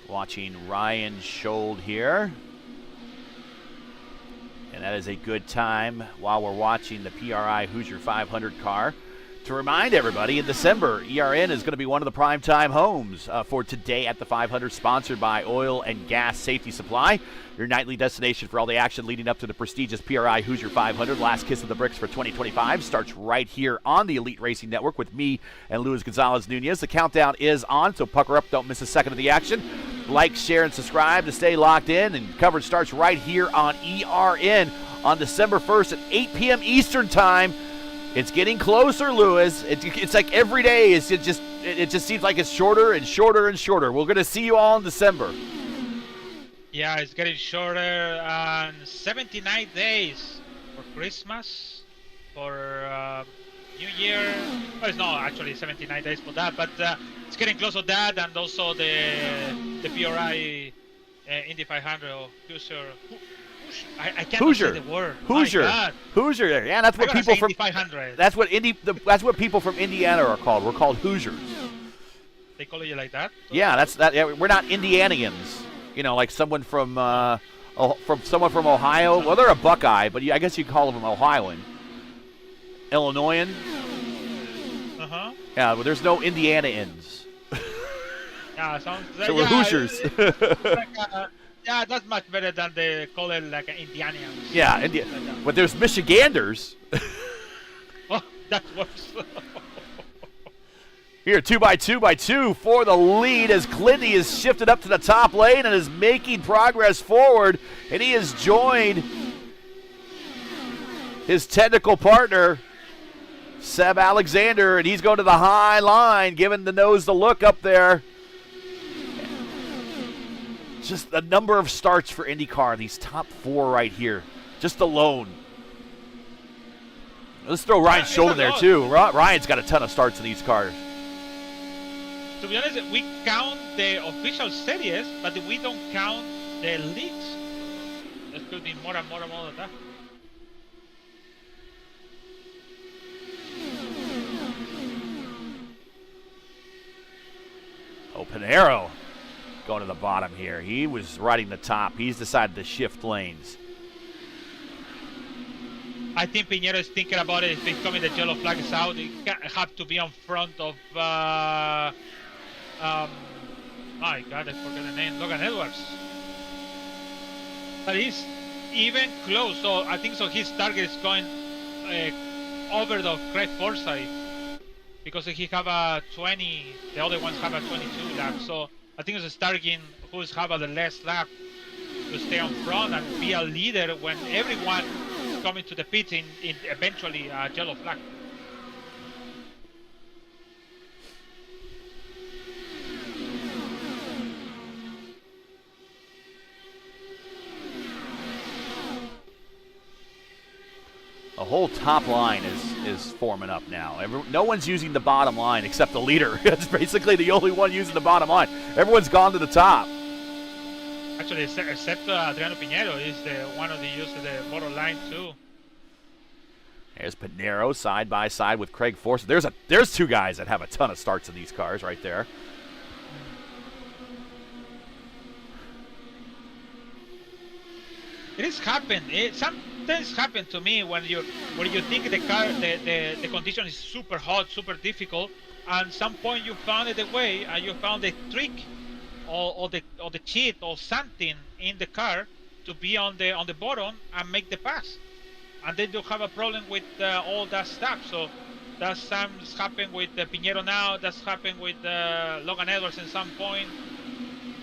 Watching Ryan Schold here. And that is a good time while we're watching the PRI Hoosier 500 car. To remind everybody, in December, ERN is going to be one of the primetime homes for Today at the 500, sponsored by Oil and Gas Safety Supply, your nightly destination for all the action leading up to the prestigious PRI Hoosier 500. Last Kiss of the Bricks for 2025 starts right here on the Elite Racing Network with me and Luis Gonzalez Nunez. The countdown is on, so pucker up, don't miss a second of the action. Like, share, and subscribe to stay locked in, and coverage starts right here on ERN on December 1st at 8 p.m. Eastern Time. It's getting closer, Lewis. It's like every day it just seems like it's shorter and shorter and shorter. We're going to see you all in December. Yeah, it's getting shorter, and 79 days for Christmas, for New Year. Well, it's not actually 79 days for that, but it's getting close to that, and also the PRI Indy 500 or Hoosier. I can't say the word. Hoosier. Yeah, that's what people from. 500. That's what people from Indiana are called. We're called Hoosiers. They call it like that? Yeah, that's that. Yeah, we're not Indianians. You know, like someone from Ohio. Well, they're a Buckeye, but I guess you call them Ohioan. Illinoisan. Uh-huh. Yeah, well, there's no Indiana-ins. Yeah, sounds So we're Hoosiers. Yeah, that's much better than they call it like Indianians. Yeah, but there's Michiganders. Oh, that's worse. Here, 2x2 for the lead as Clinty is shifted up to the top lane and is making progress forward, and he has joined his technical partner, Seb Alexander, and he's going to the high line, giving the nose the look up there. Just the number of starts for IndyCar, these top 4 right here, just alone. Let's throw Ryan Scholden there too. Ryan's got a ton of starts in these cars. To be honest, we count the official series, but we don't count the leagues. There's going to be more and more of that. Oh, Pinheiro going to the bottom here. He was riding the top. He's decided to shift lanes. I think Pinheiro is thinking about it. If he's coming, the yellow flag is out. He have to be on front of, my God, I forgot the name, Logan Edwards. But he's even close, so I think so. His target is going over the Craig Forsyth because he have a 20. The other ones have a 22 lap. So I think it's targeting who's have the less lap to stay on front and be a leader when everyone is coming to the pit in eventually a yellow flag. The whole top line is forming up now. No one's using the bottom line except the leader. It's basically the only one using the bottom line. Everyone's gone to the top. Actually, except Adriano Pinheiro is the one of the use of the bottom line too. There's Pinheiro side by side with Craig Forsyth. There's 2 guys that have a ton of starts in these cars right there. It has happened. Sometimes happen to me when you think the car the condition is super hot, super difficult, and some point you found the way and you found the trick or the cheat or something in the car to be on the bottom and make the pass, and then you have a problem with all that stuff. So that's sometimes happened with Pinheiro now. That's happened with Logan Edwards at some point.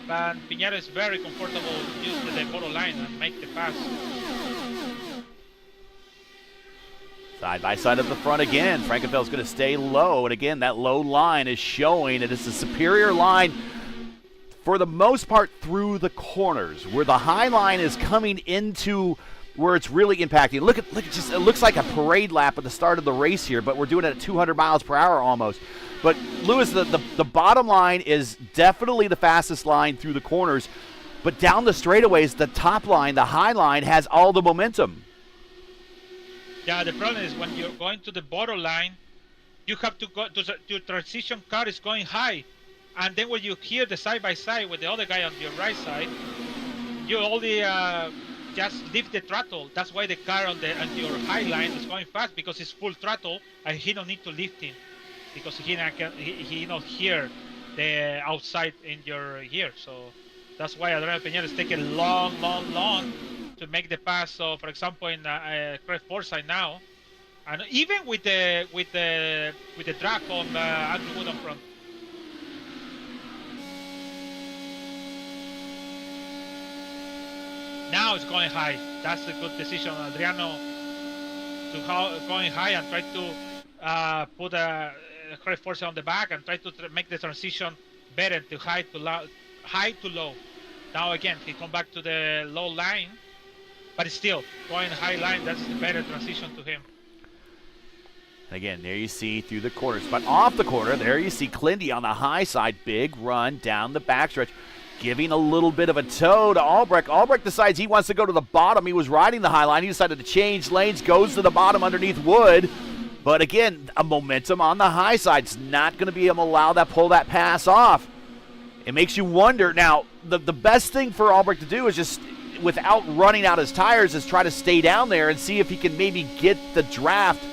But Pinheiro is very comfortable using the bottom line and make the pass. Side by side at the front again. Frankenfeld's going to stay low, and again, that low line is showing it is a superior line for the most part through the corners, where the high line is coming into where it's really impacting. Look at just it looks like a parade lap at the start of the race here, but we're doing it at 200 miles per hour almost. But Lewis, the bottom line is definitely the fastest line through the corners, but down the straightaways, the top line, the high line, has all the momentum. Yeah, the problem is when you're going to the bottom line, you have to go to your transition car is going high, and then when you hear the side by side with the other guy on your right side, you only just lift the throttle. That's why the car on your high line is going fast, because it's full throttle and he don't need to lift him, because he not hear the outside in your ear. So that's why Adriano Pinheiro is taking long to make the pass. So for example, in Craig Forsyth now, and even with the drag on Andrew Wood on front. Now it's going high. That's a good decision, Adriano, to going high and try to put Craig Forsyth on the back and try to make the transition better to high to low. Now again, he come back to the low line, but still going high line. That's the better transition to him. Again, there you see through the corners, but off the corner, there you see Clinty on the high side, big run down the backstretch, giving a little bit of a toe to Albrecht. Albrecht decides he wants to go to the bottom. He was riding the high line. He decided to change lanes, goes to the bottom underneath Wood. But again, a momentum on the high side is not going to be able to allow that pull that pass off. It makes you wonder. Now, the best thing for Albrecht to do is just, without running out his tires, is try to stay down there and see if he can maybe get the draft.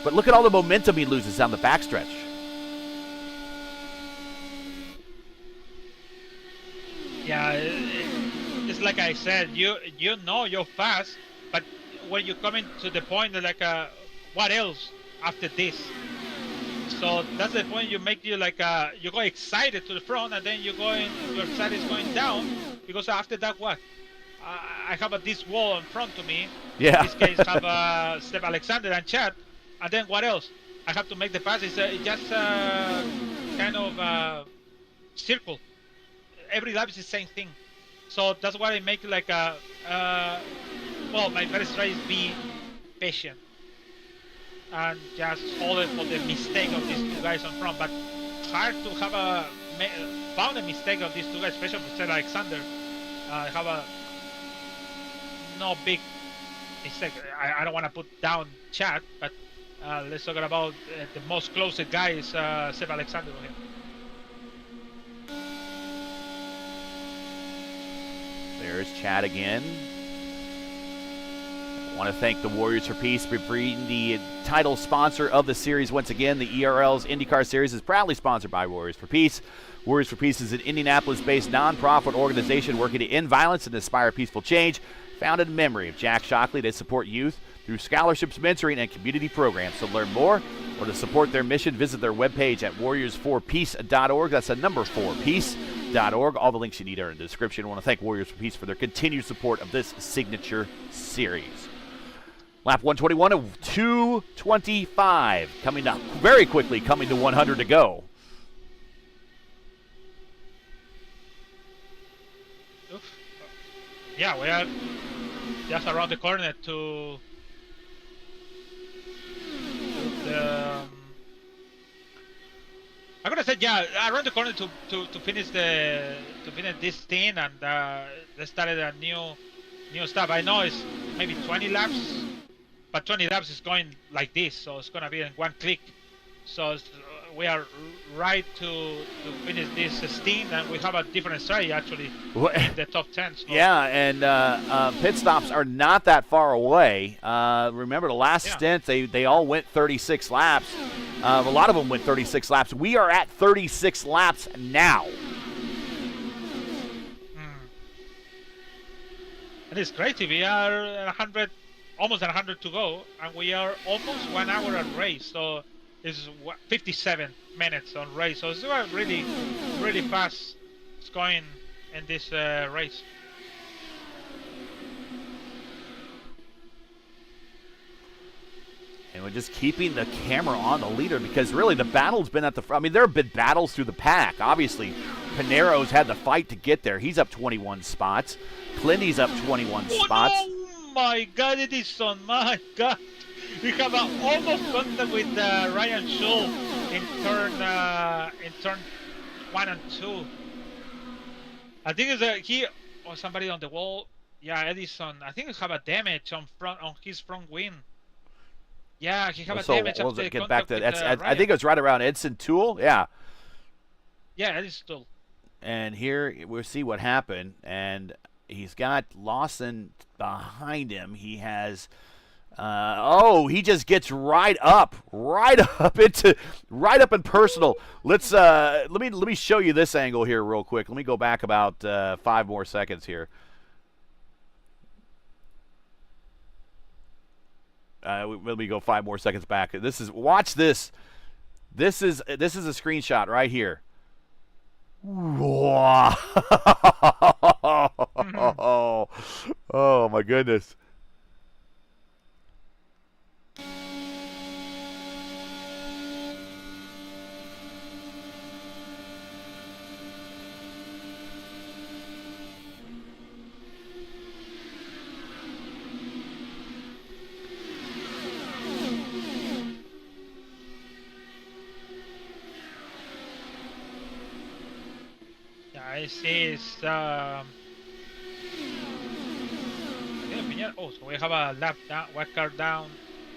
But look at all the momentum he loses down the backstretch. Yeah, it's like I said, you know you're fast, but when you're coming to the point like what else after this? So that's the point you make you like you go excited to the front, and then your side is going down, because after that what? I have this wall in front of me. Yeah. In this case, have Steph Alexander and Chad, and then what else? I have to make the pass. It's just kind of circle. Every lap is the same thing. So that's why I make like well, my first try is be patient and just hold it for the mistake of these two guys on front. But hard to have found a mistake of these two guys, especially for Stella Alexander. Have a no big mistake. I don't want to put down Chad, but let's talk about the most closest guy is Seb Alexander with him. There's Chad again. I want to thank the Warriors for Peace for being the title sponsor of the series. Once again, the ERL's IndyCar Series is proudly sponsored by Warriors for Peace. Warriors for Peace is an Indianapolis-based nonprofit organization working to end violence and inspire peaceful change. Founded in memory of Jack Shockley, they support youth through scholarships, mentoring, and community programs. To learn more or to support their mission, visit their webpage at warriorsforpeace.org. That's the number 4peace.org. All the links you need are in the description. I want to thank Warriors for Peace for their continued support of this signature series. Lap 121 of 225 coming up very quickly, coming to 100 to go. Yeah, we are just around the corner to the. I'm gonna say around the corner to finish this thing, and they started a new stuff. I know it's maybe 20 laps, but 20 laps is going like this, so it's gonna be in one click. So we are right to finish this stint, and we have a different strategy actually in the top 10. So. Yeah, and pit stops are not that far away. Remember the last stint, they all went 36 laps. A lot of them went 36 laps. We are at 36 laps now. And it's crazy. We are 100, almost 100 to go, and we are almost 1 hour on race. So it's 57 minutes on race. So it's really, really fast. It's going in this race. And we're just keeping the camera on the leader, because really the battle's been at the front. I mean, there have been battles through the pack. Obviously, Pinero's had the fight to get there. He's up 21 spots. Clinty's up 21 spots. Oh my God, Edison, my God. We have almost contact with Ryan Schull in turn 1 and 2. I think it's he or somebody on the wall. Yeah, Edison. I think he have a damage on his front wing. Yeah, he have a damage after get back to that. I think it was right around Edson Toole. Yeah. Yeah, Edison Toole. And here we'll see what happened. And he's got Lawson behind him. He has. He just gets right up in personal. Let's let me show you this angle here real quick. Let me go back about 5 more seconds here. Let me go 5 more seconds back. Watch this. This is a screenshot right here. Wow. Oh my goodness. I see it's so we have a lap down, one car down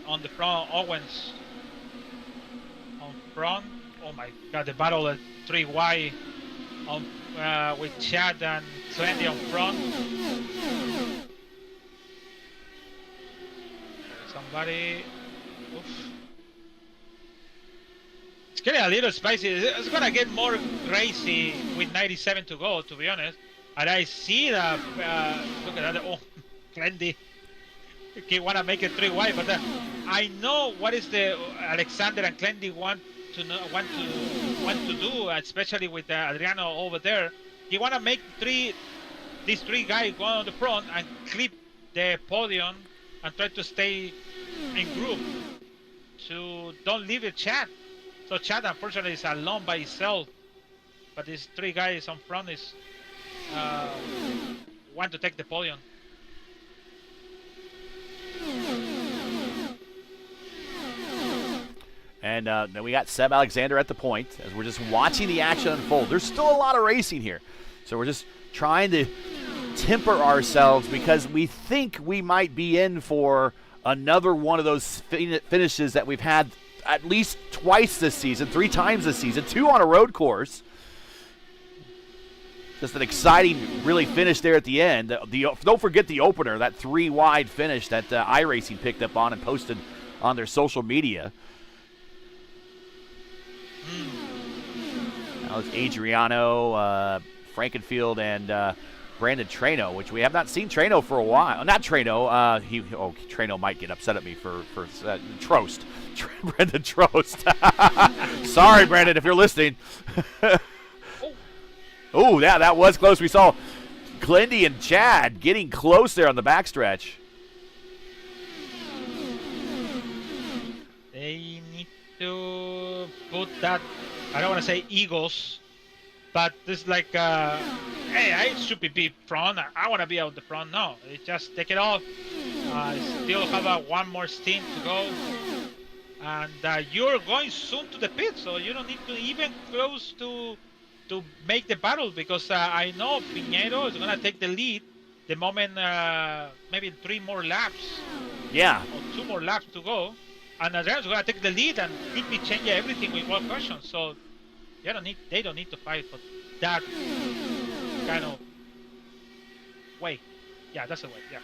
on the front. Owens on front. Oh my God, the battle at 3 wide on with Chad and Clendy on front. Somebody. Oof. It's getting a little spicy. It's gonna get more crazy with 97 to go, to be honest. And I see that. Look at that. Oh, Clendy. Okay, wanna make it 3 wide, but I know what is the Alexander and Clendy want to do, especially with Adriano over there. He wanna make these three guys go on the front and clip the podium and try to stay in group to don't leave it Chad. So Chad unfortunately is alone by himself, but these 3 guys on front is want to take the podium. And then we got Seb Alexander at the point as we're just watching the action unfold. There's still a lot of racing here, so we're just trying to temper ourselves because we think we might be in for another one of those finishes that we've had at least twice this season, 3 times this season, 2 on a road course. Just an exciting, really finish there at the end. Don't forget the opener, that 3 wide finish that iRacing picked up on and posted on their social media. That was Adriano, Frankenfield, and Brandon Trano, which we have not seen Trano for a while. Not Trano. Trano might get upset at me for Trost. Brandon Trost. Sorry, Brandon, if you're listening. Oh, yeah, that was close. We saw Clendy and Chad getting close there on the backstretch. They need to put that, I don't want to say egos, but this like, hey, I should be front. I want to be out the front. No, it just take it off. Still have one more stint to go. And you're going soon to the pit, so you don't need to even close to make the battle, because I know Piñero is going to take the lead the moment maybe 3 more laps. Yeah. Or 2 more laps to go. And Adriano's going to take the lead and he'd be changing everything with one caution. So they don't need to fight for that kind of way. Yeah, that's the way, yeah.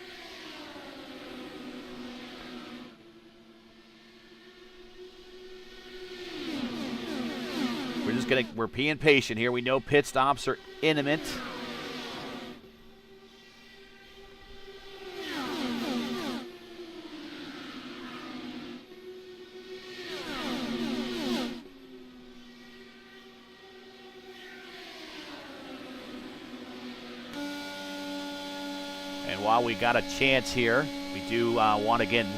We're being patient here. We know pit stops are imminent. And while we got a chance here, we do want to again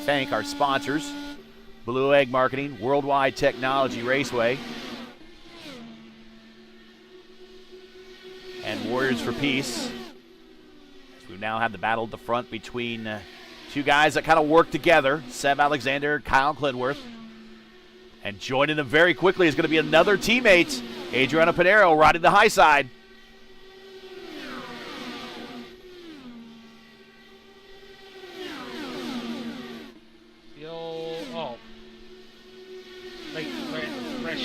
thank our sponsors. Blue Egg Marketing, World Wide Technology Raceway, and Warriors for Peace. So we now have the battle at the front between 2 guys that kind of work together, Seb Alexander, Kyle Clinworth. And joining them very quickly is going to be another teammate, Adriano Pinero, riding the high side.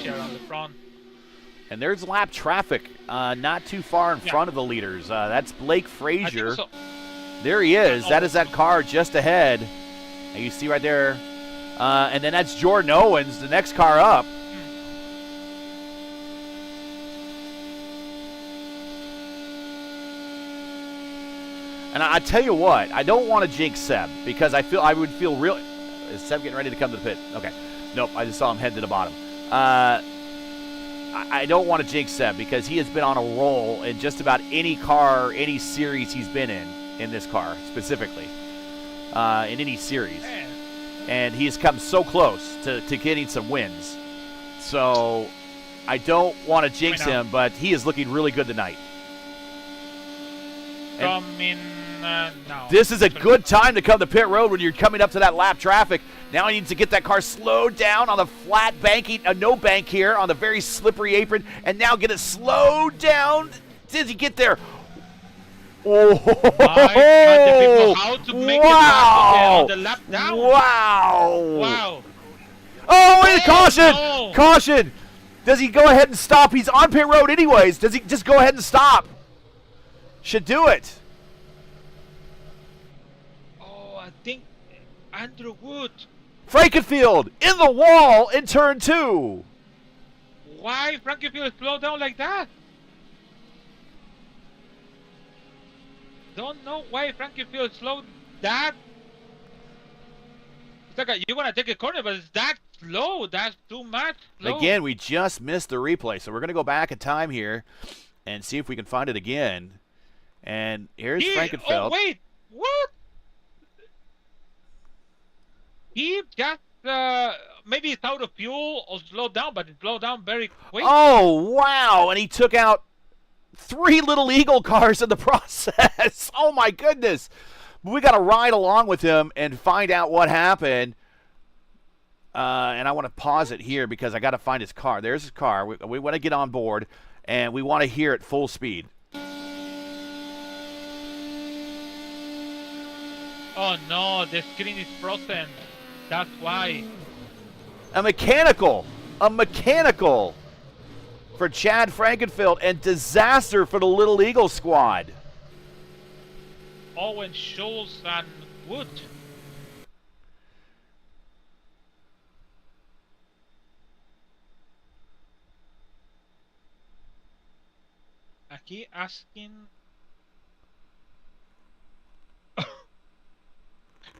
On the front. And there's lap traffic not too far in front of the leaders. That's Blake Frazier. So. There he is. That is that car just ahead. And you see right there. And then that's Jordan Owens, the next car up. And I tell you what, I don't want to jinx Seb because I would feel real. Is Seb getting ready to come to the pit? Okay. Nope, I just saw him head to the bottom. I don't want to jinx Seb because he has been on a roll in just about any car, any series he's been in this car specifically, in any series. And he has come so close to getting some wins. So I don't want to jinx him, but he is looking really good tonight. No. This is a good time to come to pit road when you're coming up to that lap traffic. Now he needs to get that car slowed down on the flat banking, no bank here on the very slippery apron, and now get it slowed down. Did he get there? Oh, My God, the people, how to make it back on the lap down. Wow. Wow. Oh, wait, caution! No. Caution! Does he go ahead and stop? He's on pit road anyways. Does he just go ahead and stop? Should do it. Oh, I think Andrew Wood. Frankenfield in the wall in turn 2. Why Frankenfield slow down like that? Don't know why Frankenfield slowed that. It's like you're gonna take a corner, but it's that slow. That's too much slow. Again, we just missed the replay, so we're going to go back in time here and see if we can find it again. And here's Frankenfeld. Oh, wait. What? He just, maybe it's out of fuel or slowed down, but it slowed down very quick. Oh, wow. And he took out 3 Little Eagle cars in the process. Oh, my goodness. We got to ride along with him and find out what happened. And I want to pause it here because I got to find his car. There's his car. We want to get on board, and we want to hear it full speed. Oh, no. The screen is frozen. That's why. A mechanical for Chad Frankenfield, and disaster for the Little Eagle squad. Owen Schultz and Wood. Aquí asking.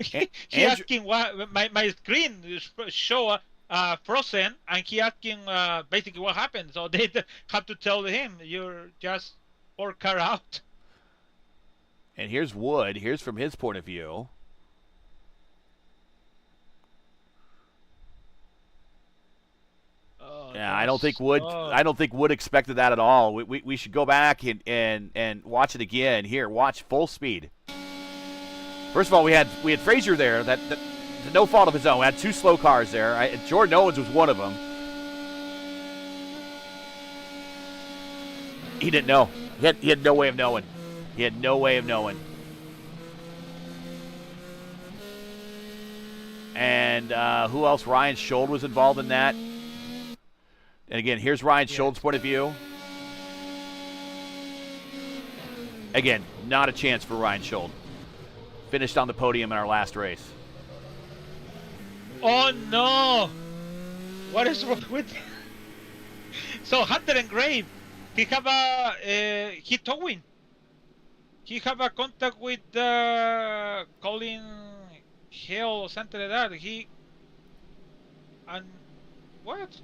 he asking why my screen show frozen, and he asking basically what happened. So they have to tell him you're just 4 car out. And here's Wood. Here's from his point of view. Yeah, I don't think Wood expected that at all. We should go back and watch it again. Here, watch full speed. First of all, we had Frazier there. That no fault of his own. We had 2 slow cars there. Jordan Owens was one of them. He didn't know. He had no way of knowing. He had no way of knowing. And who else? Ryan Schold was involved in that. And again, here's Ryan Schold's point of view. Again, not a chance for Ryan Schold. Finished on the podium in our last race. Oh no! What is wrong with? So Hunter and Grave, he have he towing. He have a contact with Colin Hill or something like that. And what?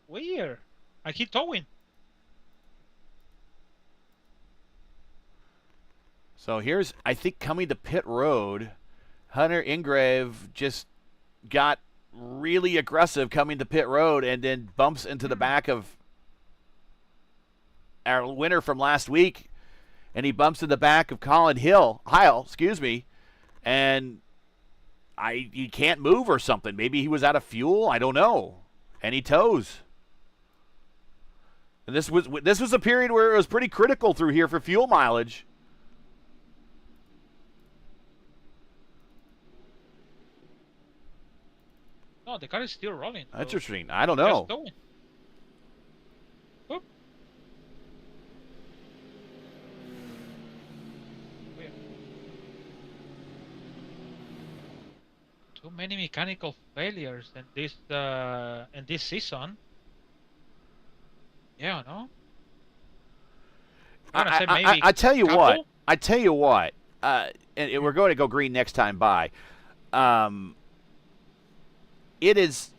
Where? And he towing. So here's, I think, coming to pit road, Hunter Ingrave just got really aggressive coming to pit road and then bumps into the back of our winner from last week, and he bumps in the back of Colin Heil, and he can't move or something. Maybe he was out of fuel. I don't know. And he tows. And this was a period where it was pretty critical through here for fuel mileage. No, the car is still rolling. So interesting. I don't know. Too many mechanical failures in this season. Yeah, no. I tell you what. And we're going to go green next time by. It is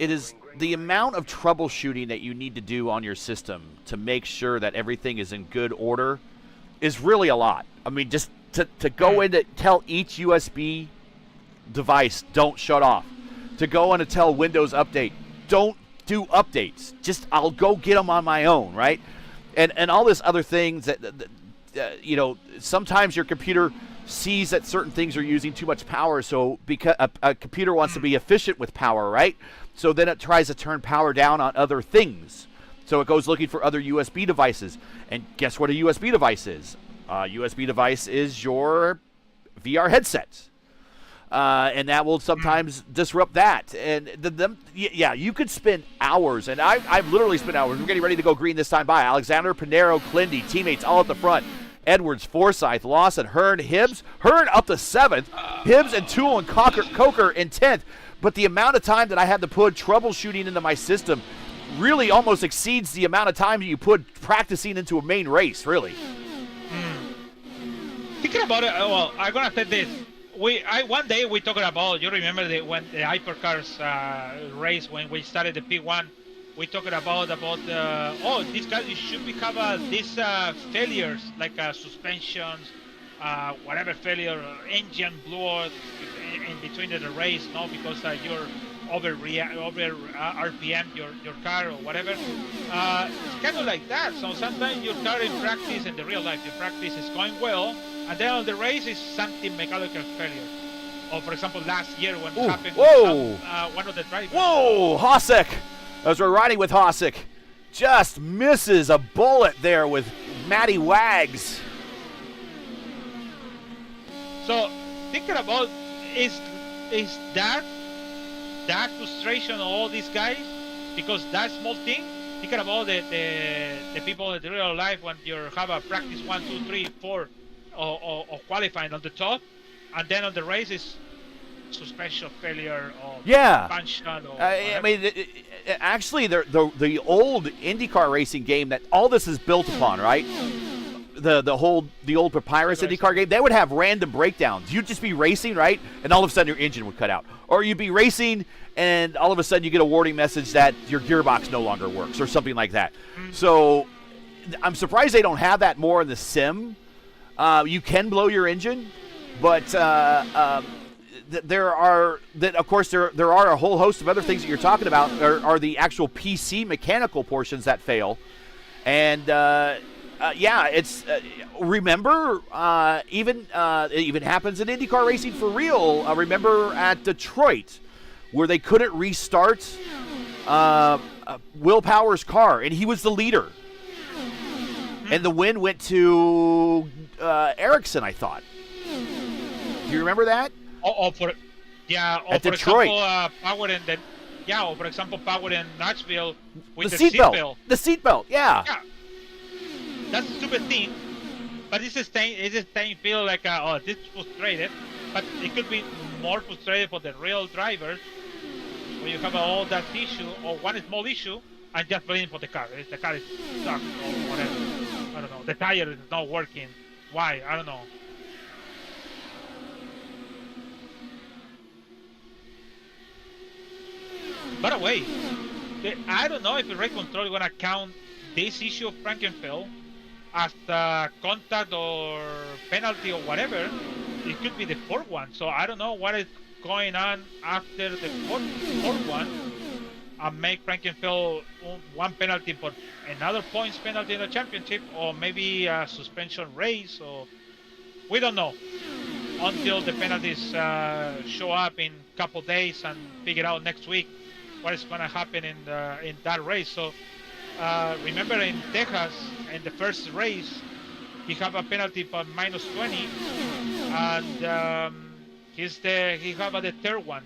the amount of troubleshooting that you need to do on your system to make sure that everything is in good order is really a lot. I mean, just to go in to tell each USB device don't shut off, to go in to tell Windows Update don't do updates. Just I'll go get them on my own, right? And all this other things that sometimes your computer sees that certain things are using too much power, so because a computer wants to be efficient with power, right? So then it tries to turn power down on other things. So it goes looking for other USB devices. And guess what a USB device is? A USB device is your VR headset. And that will sometimes disrupt that. And you could spend hours, and I've literally spent hours. We're getting ready to go green this time by. Alexander, Pinero, Clindy, teammates all at the front. Edwards, Forsyth, Lawson, Hearn, Hibbs. Hearn up to 7th. Hibbs and Toole and Coker in 10th. But the amount of time that I had to put troubleshooting into my system really almost exceeds the amount of time that you put practicing into a main race, really. Thinking about it, well, I'm going to say this. One day we talked about, you remember when the hypercars race, when we started the P1, we talked about these guys should have these failures, like suspensions, whatever failure, engine blew out in between the race, no, because you're over RPM your car or whatever. It's kind of like that. So sometimes your car in practice, in the real life, your practice is going well, and then on the race is something mechanical failure. Or for example, last year when it happened with one of the drivers. Whoa, Hosek, as we're riding with Hosek, just misses a bullet there with Matty Wags. So thinking about is that frustration of all these guys, because that small thing, thinking about the people in the real life when you have a practice 1, 2, 3, 4 or qualifying on the top, and then on the race is suspension failure or suspension or I mean, actually the old IndyCar racing game that all this is built upon, right? The old Papyrus IndyCar game, they would have random breakdowns. You'd just be racing, right? And all of a sudden your engine would cut out. Or you'd be racing and all of a sudden you get a warning message that your gearbox no longer works or something like that. So I'm surprised they don't have that more in the sim. You can blow your engine, but there are a whole host of other things that you're talking about are the actual PC mechanical portions that fail. And it's remember even it even happens in IndyCar racing for real. Remember at Detroit where they couldn't restart Will Power's car, and he was the leader, and the win went to Ericsson, I thought. Do you remember that? For at Detroit. Example, for example, power in Nashville with the seatbelt. The seatbelt, yeah. That's a stupid thing, but it's the same feel like, this is frustrated, but it could be more frustrated for the real drivers when you have all that issue or one small issue and just blame for the car. If the car is stuck or whatever. I don't know. The tire is not working. Why? I don't know. By the way, I don't know if the race control is going to count this issue of Frankenfeld as contact or penalty or whatever. It could be the fourth one. So I don't know what is going on after the fourth one and make Frankenfeld one penalty for another points penalty in the championship, or maybe a suspension race, or we don't know until the penalties show up in a couple days and figure out next week what is going to happen in that race. So remember in Texas, in the first race, he have a penalty for -20, and he have the third one.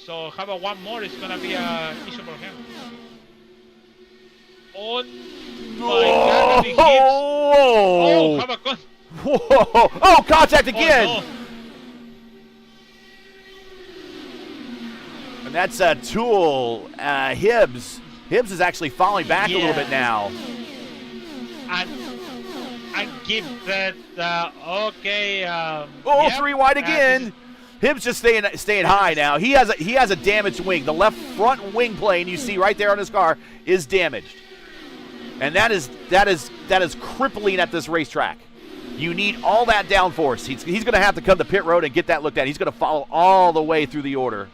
So have a one more, it's going to be an issue for him. Oh my God, he Whoa! Have a Whoa! Oh, contact again! Oh, no. And that's Toole. Hibbs. Hibbs is actually falling back a little bit now. And give that, okay. Three wide again. Hibbs just staying high now. He has a damaged wing. The left front wing plane you see right there on his car is damaged, and that is crippling at this racetrack. You need all that downforce. He's going to have to come to pit road and get that looked at. He's going to follow all the way through the order.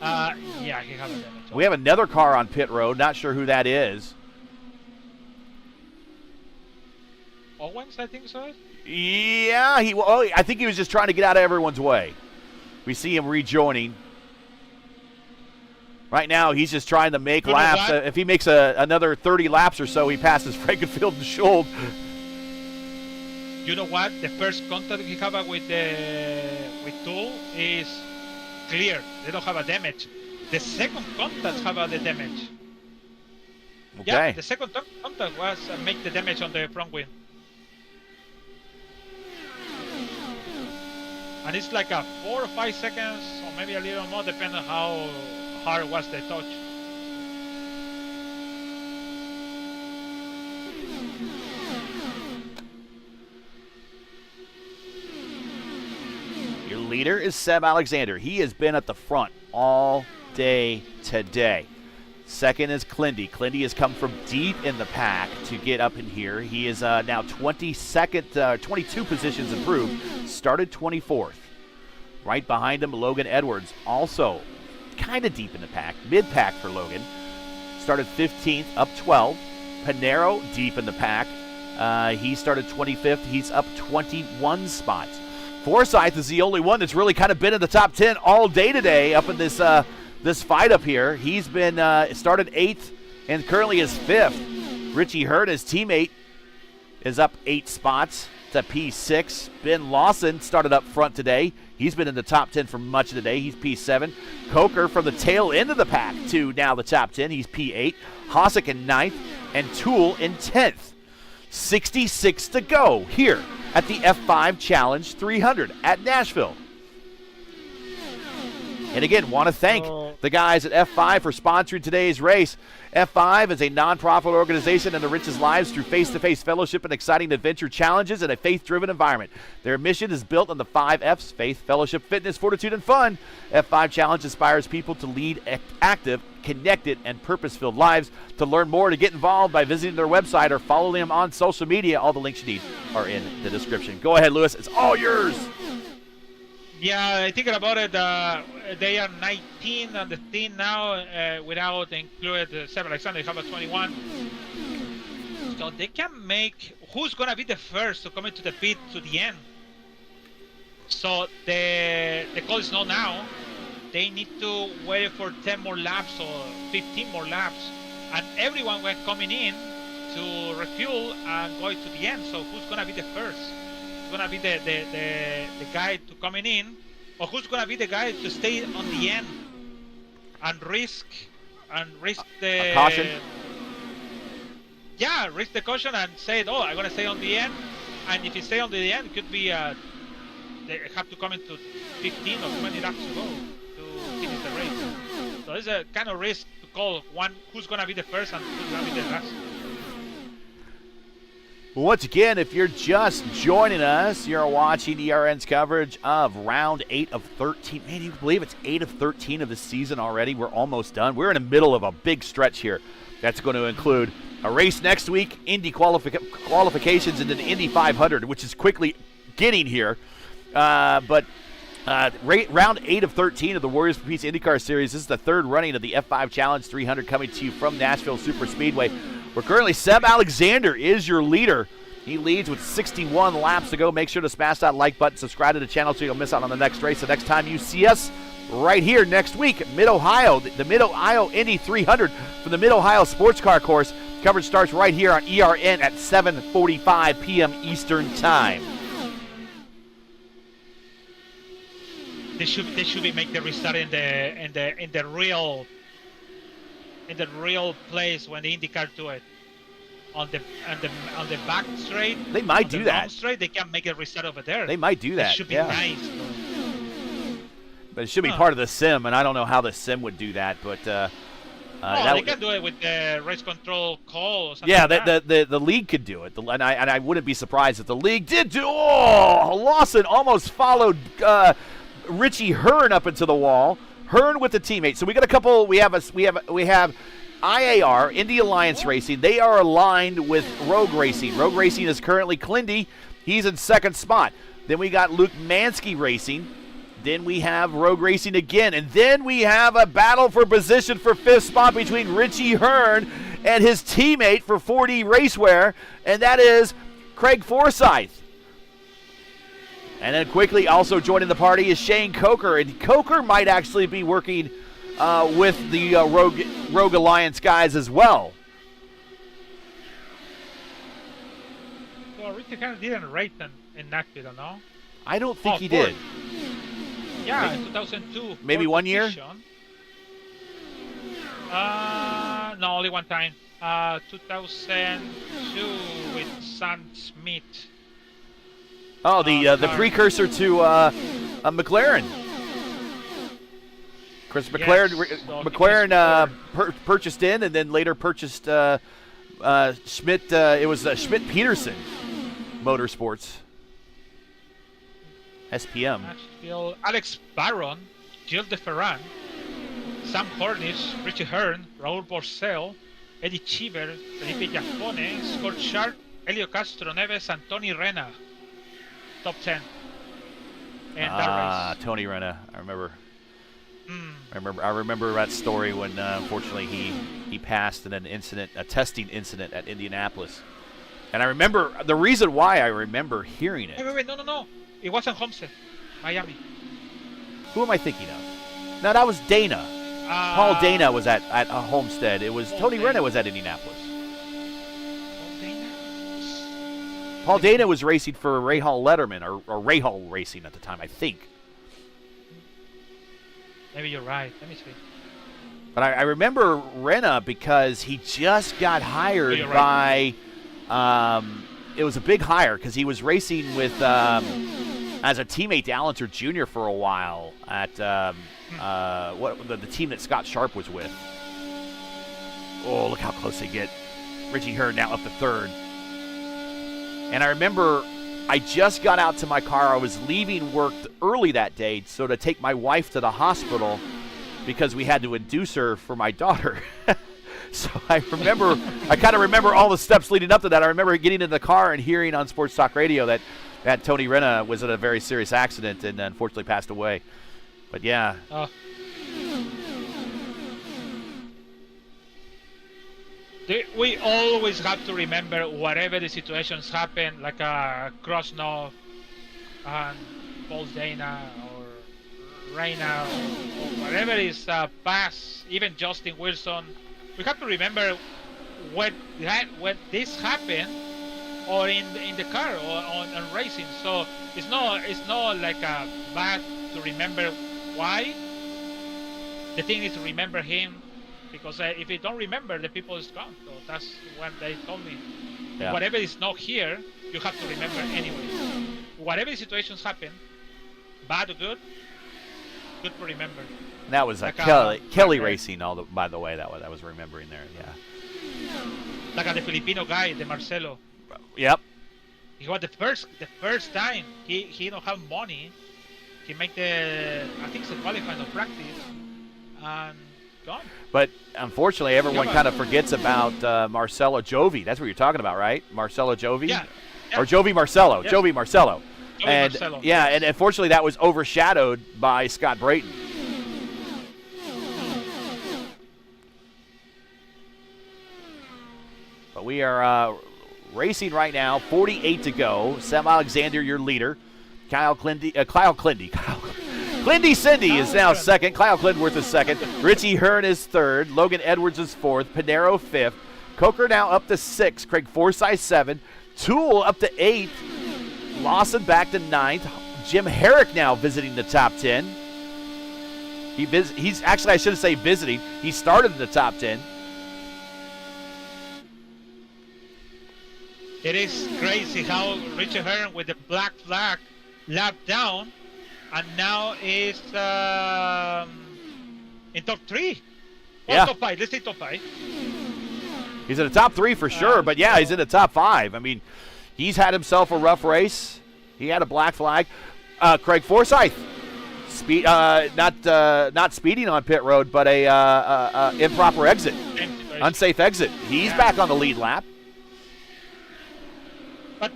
He has a damage. We have another car on pit road. Not sure who that is. Owens, I think so. Yeah, I think he was just trying to get out of everyone's way. We see him rejoining. Right now, he's just trying to make You know laps. what? If he makes another 30 laps or so, he passes Frankenfield and Schuld. You know what? The first contact he have with Tool is clear. They don't have a damage. The second contact have the damage. Okay. Yeah, the second contact was make the damage on the front wing. And it's like a 4 or 5 seconds, or maybe a little more, depending on how hard was the touch. Your leader is Seb Alexander. He has been at the front all day today. Second is Clindy. Clindy has come from deep in the pack to get up in here. He is now 22nd, 22 positions improved. Started 24th. Right behind him, Logan Edwards, also kind of deep in the pack. Mid-pack for Logan. Started 15th, up 12. Panero, deep in the pack. He started 25th. He's up 21 spots. Forsyth is the only one that's really kind of been in the top 10 all day today up in this this fight up here. He's been started 8th and currently is 5th. Richie Hurt, his teammate, is up 8 spots to P6. Ben Lawson started up front today. He's been in the top 10 for much of the day. He's P7. Coker from the tail end of the pack to now the top 10. He's P8. Hossack in 9th and Tool in 10th. 66 to go here at the F5 Challenge 300 at Nashville. And again, want to thank the guys at F5 for sponsoring today's race. F5 is a nonprofit organization that enriches lives through face-to-face fellowship and exciting adventure challenges in a faith-driven environment. Their mission is built on the 5 F's: faith, fellowship, fitness, fortitude, and fun. F5 Challenge inspires people to lead active, connected, and purpose-filled lives. To learn more, to get involved by visiting their website or following them on social media, all the links you need are in the description. Go ahead, Lewis. It's all yours. Yeah, thinking about it, they are 19 on the team now, without included Seb Alexander. They have a 21. So they can make who's gonna be the first to come into the pit to the end. So the call is not now. They need to wait for 10 more laps or 15 more laps, and everyone was coming in to refuel and go to the end. So who's gonna be the first? Gonna be the guy to coming in, or who's gonna be the guy to stay on the end and risk the caution? Yeah, risk the caution and say, oh, I'm gonna stay on the end. And if you stay on the end, it could be they have to come into 15 or 20 laps to go to finish the race. So it's a kind of risk to call one who's gonna be the first and who's gonna be the last. Once again, if you're just joining us, you're watching ERN's coverage of round 8 of 13. Man, you can believe it's 8 of 13 of the season already. We're almost done. We're in the middle of a big stretch here. That's going to include a race next week, Indy qualifications, and then the Indy 500, which is quickly getting here. But round 8 of 13 of the Warriors for Peace IndyCar Series. This is the third running of the F5 Challenge 300 coming to you from Nashville SuperSpeedway. We're currently, Seb Alexander is your leader. He leads with 61 laps to go. Make sure to smash that like button, subscribe to the channel so you don't miss out on the next race. The next time you see us right here next week, Mid-Ohio, the Mid-Ohio Indy 300 from the Mid-Ohio Sports Car Course. Coverage starts right here on ERN at 7:45 p.m. Eastern Time. They should be make the restart in the real place when the IndyCar do it on the back straight. They might do that. Straight, they can make a restart over there. They might do that. It should be nice. But it should be part of the sim, and I don't know how the sim would do that. But they can do it with the race control call or something. Yeah, like that. the league could do it, and I wouldn't be surprised if the league did do. Oh, Lawson almost followed Richie Hearn up into the wall. Hearn with the teammate. So we got a couple. We have IAR, Indy Alliance Racing. They are aligned with Rogue Racing. Rogue Racing is currently Clindy. He's in second spot. Then we got Luke Mansky Racing. Then we have Rogue Racing again. And then we have a battle for position for fifth spot between Richie Hearn and his teammate for 4D Racewear, and that is Craig Forsyth. And then quickly also joining the party is Shane Coker. And Coker might actually be working with the Rogue Alliance guys as well. So Richie Hearn didn't race in Nashville, no? I don't think he did. Yeah, in 2002. Maybe 1 year? No, only one time. 2002 with Sam Smith. Oh, the precursor to McLaren. Chris McLaren, Yes, so McLaren purchased in, and then later purchased Schmidt. It was Schmidt Peterson Motorsports. SPM. Nashville, Alex Barron, Gilles de Ferran, Sam Cornish, Richie Hearn, Raul Porcel, Eddie Cheever, Felipe Giafone, Scott Sharp, Helio Castro Neves, and Tony Rena. Top 10. And that race. Tony Rena. I remember. I remember that story when unfortunately he passed in an incident, a testing incident at Indianapolis. And I remember the reason why I remember hearing it. Wait, no. It wasn't Homestead, Miami. Who am I thinking of? No, that was Dana. Paul Dana was at Homestead. It was Tony Rena was at Indianapolis. Paul Dana was racing for Ray Hall Letterman or Ray Hall Racing at the time, I think. Maybe you're right. Let me see. But I remember Rena because he just got hired by. It was a big hire because he was racing with as a teammate to Allenser Jr. for a while at the team that Scott Sharp was with. Oh, look how close they get. Richie Hearn now up to third. And I remember I just got out to my car. I was leaving work early that day, so to take my wife to the hospital because we had to induce her for my daughter. So I kind of remember all the steps leading up to that. I remember getting in the car and hearing on Sports Talk Radio that Tony Rena was in a very serious accident and unfortunately passed away. But yeah. We always have to remember whatever the situations happen, like Krosnov and Paul Dana or Reina or whatever is past, even Justin Wilson. We have to remember when this happened, or in the car, or on racing. So it's not like bad to remember why. The thing is to remember him, because if you don't remember, the people is gone. So that's when they told me. Yeah. Whatever is not here, you have to remember anyway. Whatever the situations happen, bad or good to remember. That was Kelly Racing, by the way, that I was remembering there, yeah. Like the Filipino guy, the Marcelo. Yep. He was the first time he don't have money. He make I think it's a qualifying of practice and gone. But unfortunately, everyone kind of forgets about Marcelo Jovi. That's what you're talking about, right? Marcelo Jovi? Yeah. Or Jovi Marcelo. Yeah. Jovi Marcelo. Marcelo. Yeah, and unfortunately that was overshadowed by Scott Brayton. But we are racing right now, 48 to go. Sam Alexander, your leader. Kyle Cindy is now second. Kyle Klindworth is second. Richie Hearn is third. Logan Edwards is fourth. Panero fifth. Coker now up to sixth. Craig Forsyth seventh. Toole up to eighth. Lawson back to ninth. Jim Herrick now visiting the top 10. He's actually, I shouldn't say visiting. He started in the top 10. It is crazy how Richie Hearn with the black flag lapped down, and now is in top 3. Well, yeah. Top 5. Let's say top 5. He's in the top 3 for sure, but yeah, he's in the top 5. I mean, he's had himself a rough race. He had a black flag. Craig Forsyth, not speeding on pit road, but a improper exit, unsafe exit. He's back on the lead lap. But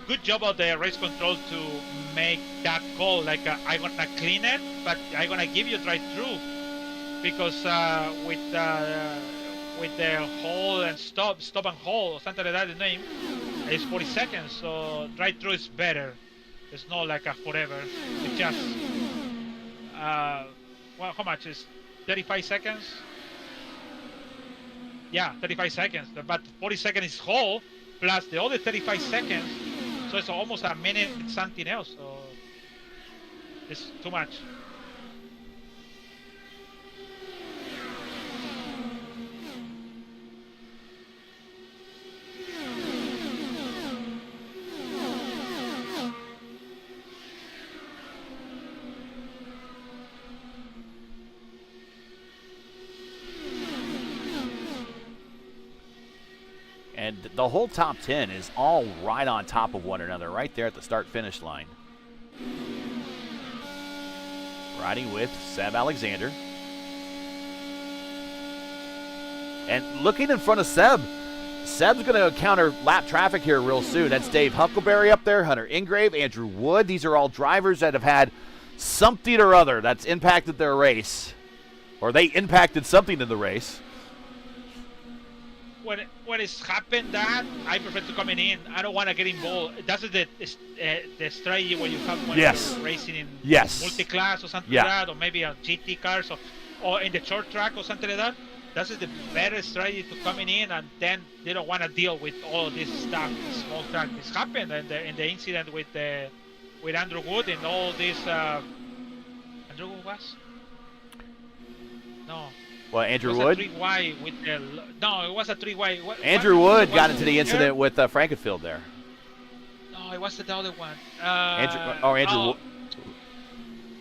good job of the race control to make that call. Like I'm gonna clean it, but I'm gonna give you drive through, because with the hold and stop and hold, something like that, the name is 40 seconds. So drive through is better. It's not like a forever. It's just well, how much is 35 seconds. Yeah, 35 seconds. But 40 seconds is whole, plus the other 35 seconds. So it's almost a minute something else. So it's too much. And the whole top 10 is all right on top of one another, right there at the start-finish line. Riding with Seb Alexander. And looking in front of Seb, Seb's going to encounter lap traffic here real soon. That's Dave Huckleberry up there, Hunter Ingrave, Andrew Wood. These are all drivers that have had something or other that's impacted their race, or they impacted something in the race. When it's happened that, I prefer to come in. I don't want to get involved. That's the strategy when you have when you're racing in multi-class or something like that, or maybe a GT cars or in the short track or something like that. That's the better strategy to coming in, and then they don't want to deal with all this stuff. The small track. This happened in the incident with Andrew Wood and all this. Andrew Wood was? No. Well, Andrew It Wood? was a three-way. Andrew Wood got into the incident with Frankenfield there. No, it was the other one. Andrew Wood.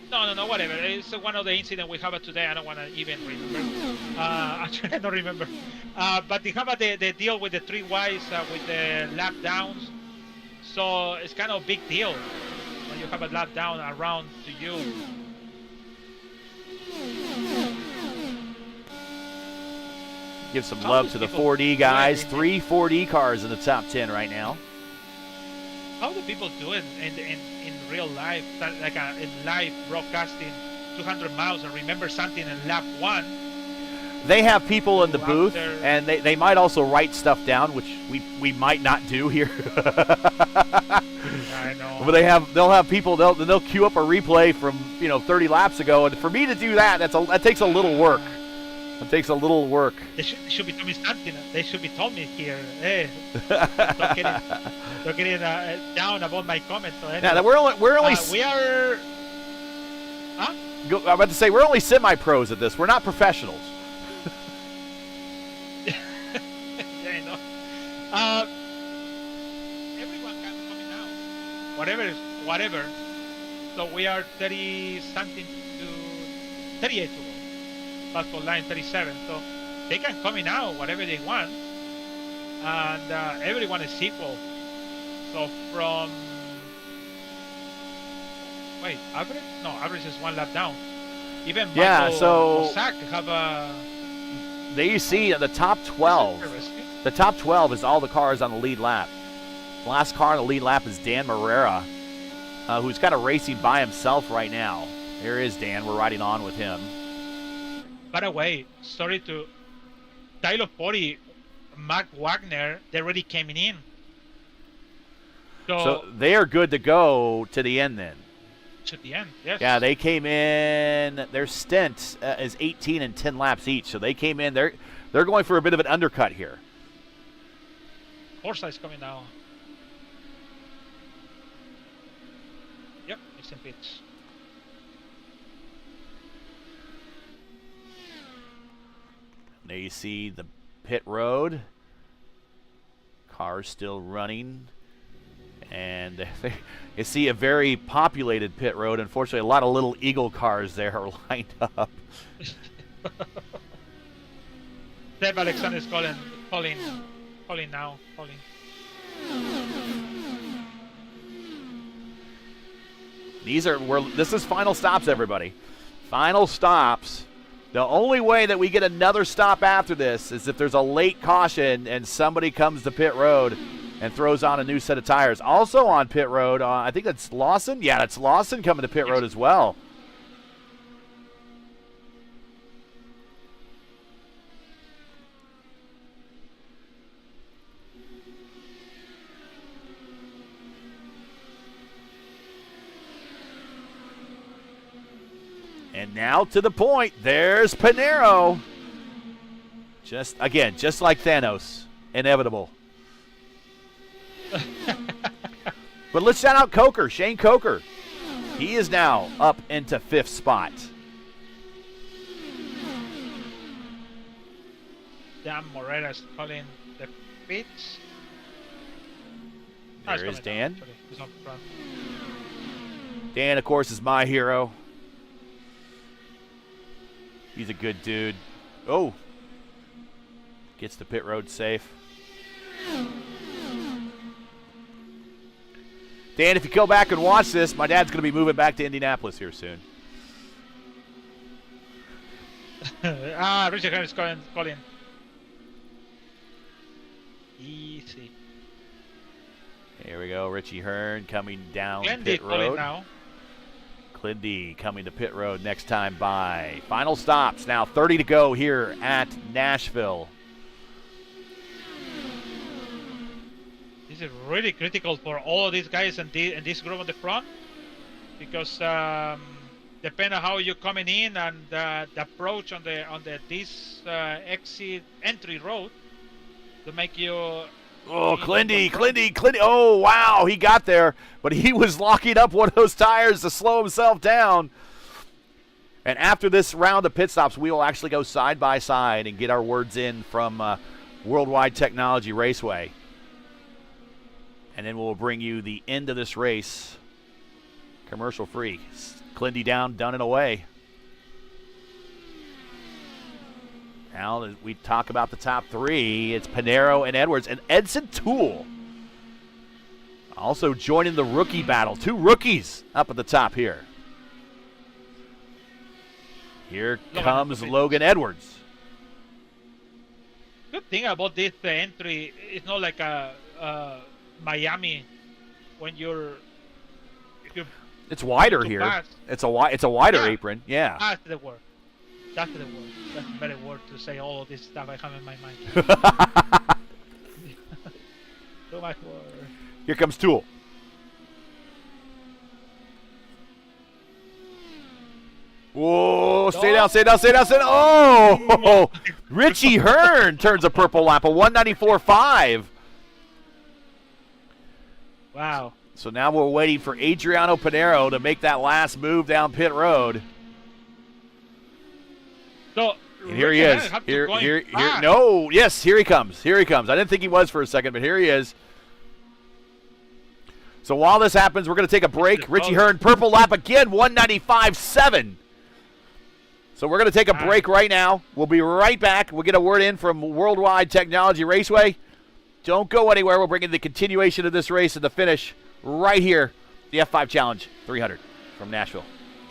No, whatever. It's one of the incidents we have today. I don't want to even remember. Actually, I don't remember. But they have the deal with the three Ys with the lap downs. So it's kind of a big deal when you have a lap down around to you. Give some love to the 4D guys. 3 4D cars in the top 10 right now. How do people do it in real life, like in live broadcasting 200 miles and remember something in lap 1? They have people in the booth, and they might also write stuff down, which we might not do here. I know. But they'll have people, they'll queue up a replay from 30 laps ago, and for me to do that, that takes a little work. It takes a little work. They should be telling me something. They should be telling me here. Hey, don't get it down about my comments. So anyway, yeah, we are. Huh? I'm about to say we're only semi-pros at this. We're not professionals. Yeah, I know. Everyone can come in now. Whatever. So we are 30 something to 38 to go. Passport line 37, so they can come in now whatever they want, and everyone is equal. So from average? No, average is one lap down. Even Michael Sack have a. There you see the top 12. The top 12 is all the cars on the lead lap. The last car on the lead lap is Dan Marrera, who's kind of racing by himself right now. Here is Dan. We're riding on with him. By the way, sorry to Tyler Potty, Mark Wagner, they already came in. So they are good to go to the end then. To the end, yes. Yeah, they came in. Their stint is 18 and 10 laps each. So they came in. They're going for a bit of an undercut here. Forsyth's coming now. Yep, it's in pits. There you see the pit road. Cars still running. And you see a very populated pit road. Unfortunately, a lot of little Eagle cars there are lined up. Seb Alexander is calling now. This is final stops, everybody. Final stops. The only way that we get another stop after this is if there's a late caution and somebody comes to pit road and throws on a new set of tires. Also on pit road, I think that's Lawson. Yeah, that's Lawson coming to pit road as well. And now to the point. There's Pinero. Just like Thanos. Inevitable. But let's shout out Coker, Shane Coker. He is now up into 5th spot. Dan Morera's calling the pits. There is Dan. He's on front. Dan, of course, is my hero. He's a good dude. Oh. Gets the pit road safe. Dan, if you go back and watch this, my dad's going to be moving back to Indianapolis here soon. Richard Hearn is calling. Easy. Here we go. Richie Hearn coming down Indy pit road. Now. Clindy coming to pit road next time by. Final stops now. 30 to go here at Nashville. This is really critical for all of these guys and this group on the front, because depending on how you're coming in and the approach on this exit entry road to make you. Oh, Clindy. Oh, wow, he got there, but he was locking up one of those tires to slow himself down. And after this round of pit stops, we will actually go side by side and get our words in from World Wide Technology Raceway. And then we'll bring you the end of this race, commercial free. Clindy down, done and away. Now we talk about the top 3. It's Pinero and Edwards, and Edson Toole also joining the rookie battle. 2 rookies up at the top here. Here comes Logan Edwards. Good thing about this entry, it's not like a Miami when it's wider here. Pass. It's a wider apron. Yeah. That's the word. That's the better word to say all of this stuff I have in my mind. Too much word. Here comes Toole. Whoa, stay down. Oh, Richie Hearn turns a purple lap, a 194.5. Wow. So now we're waiting for Adriano Pinero to make that last move down pit road. So and here he is. Here he comes. I didn't think he was for a second, but here he is. So while this happens, we're going to take a break. Richie Hearn, purple lap again, 195.7. So we're going to take a break right now. We'll be right back. We'll get a word in from World Wide Technology Raceway. Don't go anywhere. We're bringing the continuation of this race and the finish right here. The F5 Challenge 300 from Nashville.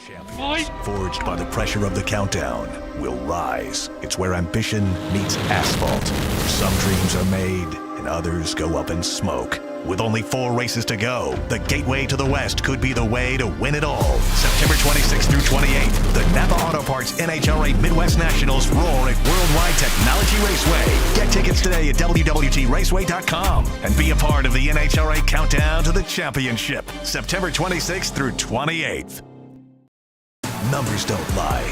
Champions, forged by the pressure of the countdown, will rise. It's where ambition meets asphalt. Some dreams are made and others go up in smoke. With only 4 races to go, the gateway to the West could be the way to win it all. September 26th through 28th, the Napa Auto Parts NHRA Midwest Nationals roar at World Wide Technology Raceway. Get tickets today at WWTRaceway.com and be a part of the NHRA Countdown to the Championship, September 26th through 28th. Numbers don't lie.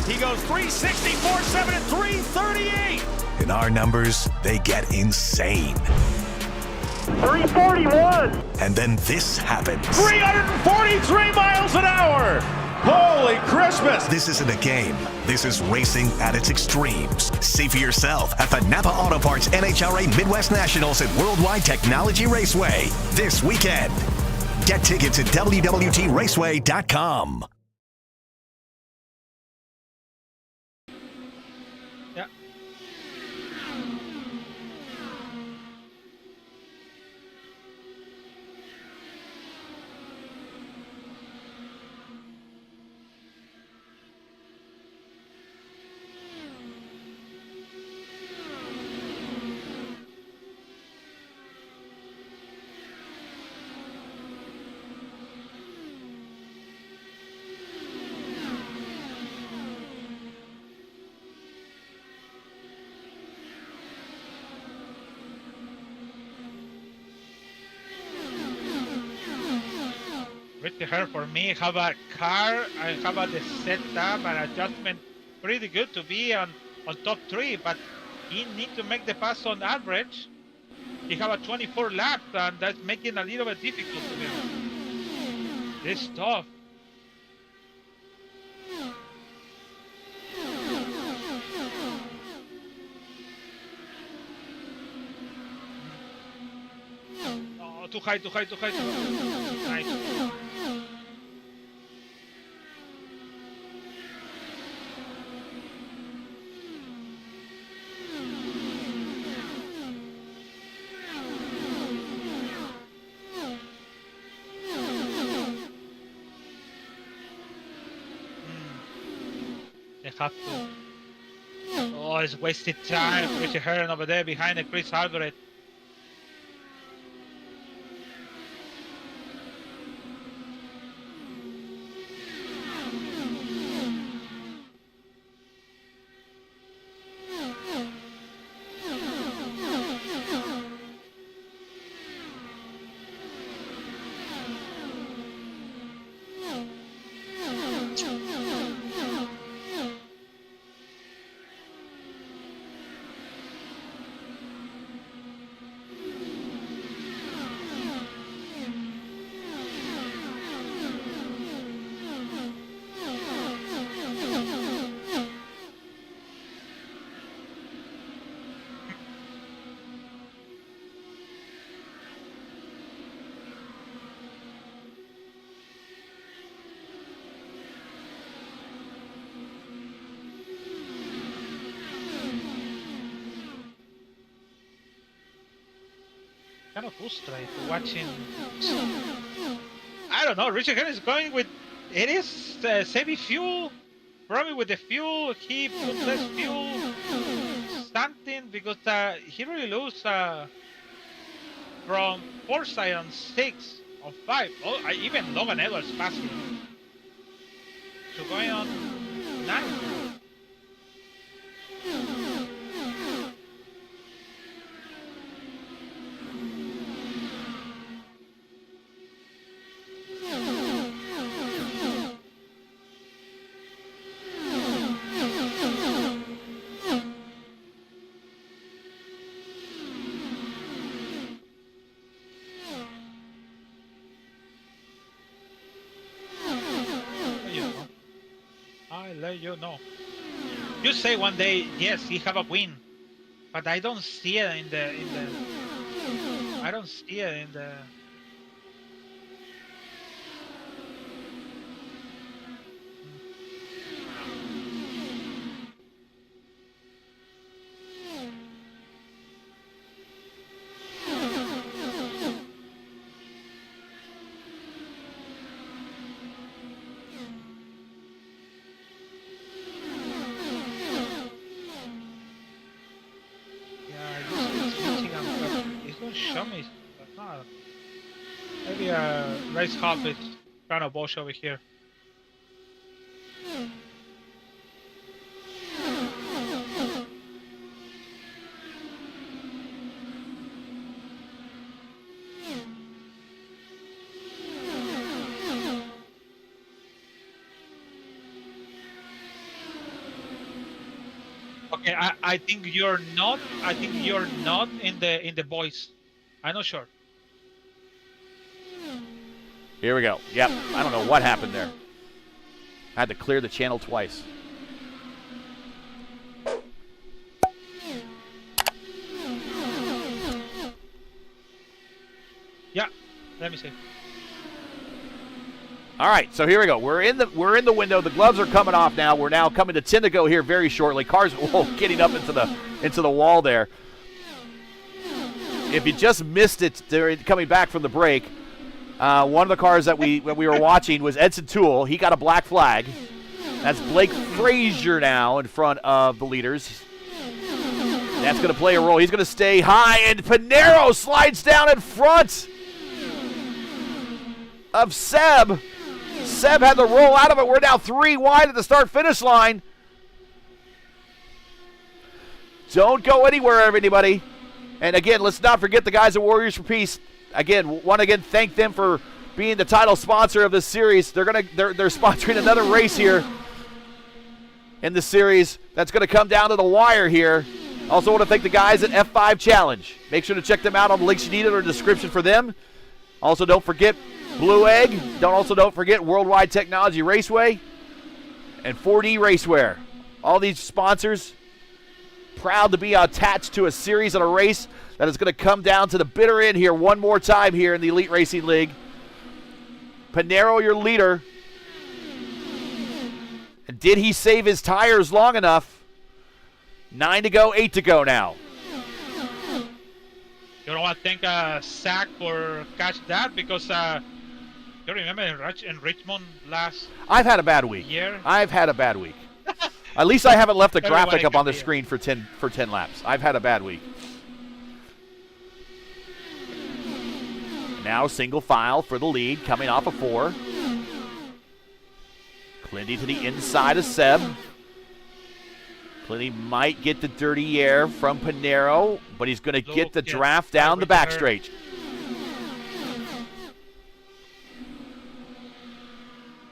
He goes 360, 4.7, and 338. In our numbers, they get insane. 341. And then this happens. 343 miles an hour. Holy Christmas. This isn't a game. This is racing at its extremes. See for yourself at the Napa Auto Parts NHRA Midwest Nationals at World Wide Technology Raceway this weekend. Get tickets at WWTRaceway.com. For me, have a car, I have the setup and adjustment pretty good to be on top 3, but he need to make the pass on average. He have a 24 laps, and that's making a little bit difficult to him. It's tough. Oh, too high. Nice. They have to. Oh, it's wasted time. Richard Herring over there behind the Chris Alvarez. Kind of frustrated watching. I don't know. Richard Herring is going with it is saving fuel. Probably with the fuel, he put less fuel. Something because he really lose from Forsyth on 6 or 5. Oh, even Logan Edwards passing. So going on 9. Let you know. You say one day, yes, he have a win, but I don't see it in the. I don't see it in the. Show me, but not. Maybe a race hop is kind of bullshit over here. Okay, I think you're not. I think you're not in the boys. I'm not sure. Here we go. Yep. I don't know what happened there. I had to clear the channel twice. Yeah. Let me see. All right, so here we go. We're in the window. The gloves are coming off now. We're now coming to Tindigo here very shortly. Cars getting up into the wall there. If you just missed it coming back from the break, one of the cars that we were watching was Edson Toole. He got a black flag. That's Blake Frazier now in front of the leaders. That's going to play a role. He's going to stay high, and Pinero slides down in front of Seb. Seb had to roll out of it. We're now 3 wide at the start-finish line. Don't go anywhere, everybody. And again, let's not forget the guys at Warriors for Peace. Again, want to thank them for being the title sponsor of this series. They're sponsoring another race here in the series that's going to come down to the wire here. Also want to thank the guys at F5 Challenge. Make sure to check them out on the links you need in the description for them. Also, don't forget Blue Egg. Don't forget World Wide Technology Raceway and 4D Racewear. All these sponsors proud to be attached to a series and a race that is going to come down to the bitter end here one more time here in the Elite Racing League. Pinheiro, your leader. And did he save his tires long enough? 9 to go, 8 to go now. You know what? Thank Zach for catch that because you remember in Richmond last I've had a bad week. year? I've had a bad week. At least I haven't left a Everybody graphic up on the can be. screen for 10 laps. I've had a bad week. Now single file for the lead, coming off of 4. Clindy to the inside of Seb. Clindy might get the dirty air from Pinheiro, but he's going to get the draft down the back straight.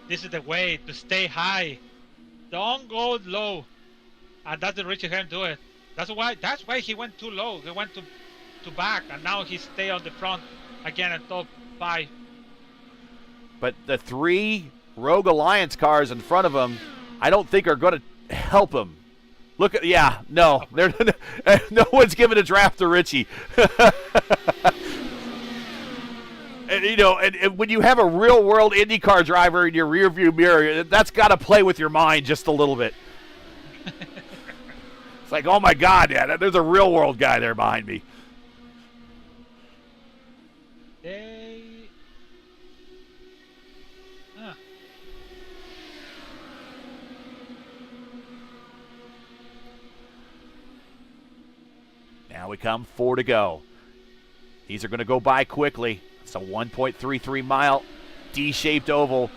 This is the way to stay high. Don't go low. And that's the Richie Hearn do it. That's why he went too low. He went to back, and now he stay on the front again at top 5. But the 3 Rogue Alliance cars in front of him, I don't think are going to help him. Look at, no one's giving a draft to Richie. And, and when you have a real-world IndyCar driver in your rearview mirror, that's got to play with your mind just a little bit. It's like, oh, my God, there's a real-world guy there behind me. Now we come 4 to go. These are going to go by quickly. It's a 1.33 mile D-shaped oval.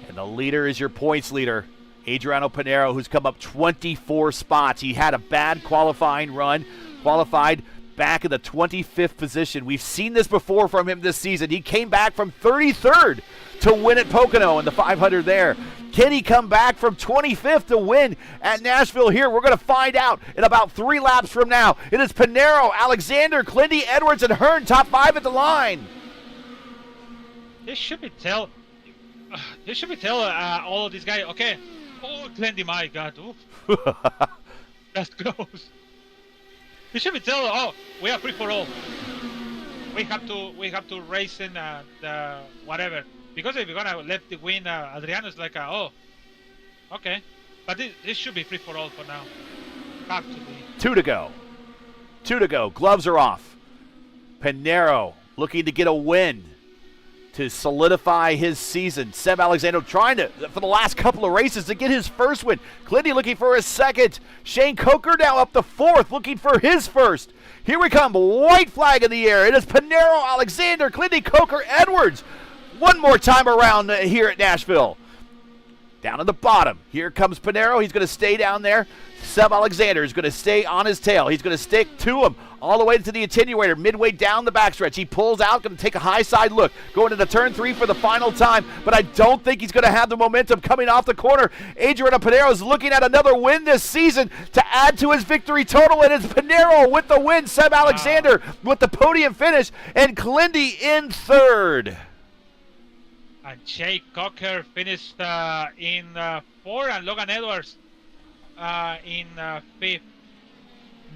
And the leader is your points leader, Adriano Pinheiro, who's come up 24 spots. He had a bad qualifying run, qualified back in the 25th position. We've seen this before from him this season. He came back from 33rd to win at Pocono in the 500 there. Can he come back from 25th to win at Nashville here? We're going to find out in about 3 laps from now. It is Pinheiro, Alexander, Clindy, Edwards, and Hearn, top 5 at the line. They should be tell all of these guys, okay, oh, Clindy, my God, oof. That's close. They should be tell, we are free for all. We have to race in the whatever. Because if you're gonna let the win, Adriano's like, okay. But this should be free for all for now. Have to be. 2 to go. 2 to go. Gloves are off. Pinheiro looking to get a win to solidify his season. Seb Alexander trying to, for the last couple of races, to get his first win. Clindy looking for his second. Shane Coker now up to 4th, looking for his first. Here we come. White flag in the air. It is Pinheiro, Alexander, Clindy, Coker, Edwards. One more time around here at Nashville. Down at the bottom. Here comes Pinheiro. He's going to stay down there. Seb Alexander is going to stay on his tail. He's going to stick to him all the way to the attenuator, midway down the backstretch. He pulls out, going to take a high side look, going into turn 3 for the final time, but I don't think he's going to have the momentum coming off the corner. Adriano Pinheiro is looking at another win this season to add to his victory total, and it's Pinheiro with the win, Seb Alexander with the podium finish, and Clindy in 3rd. And Jake Cocker finished in 4th, and Logan Edwards in 5th.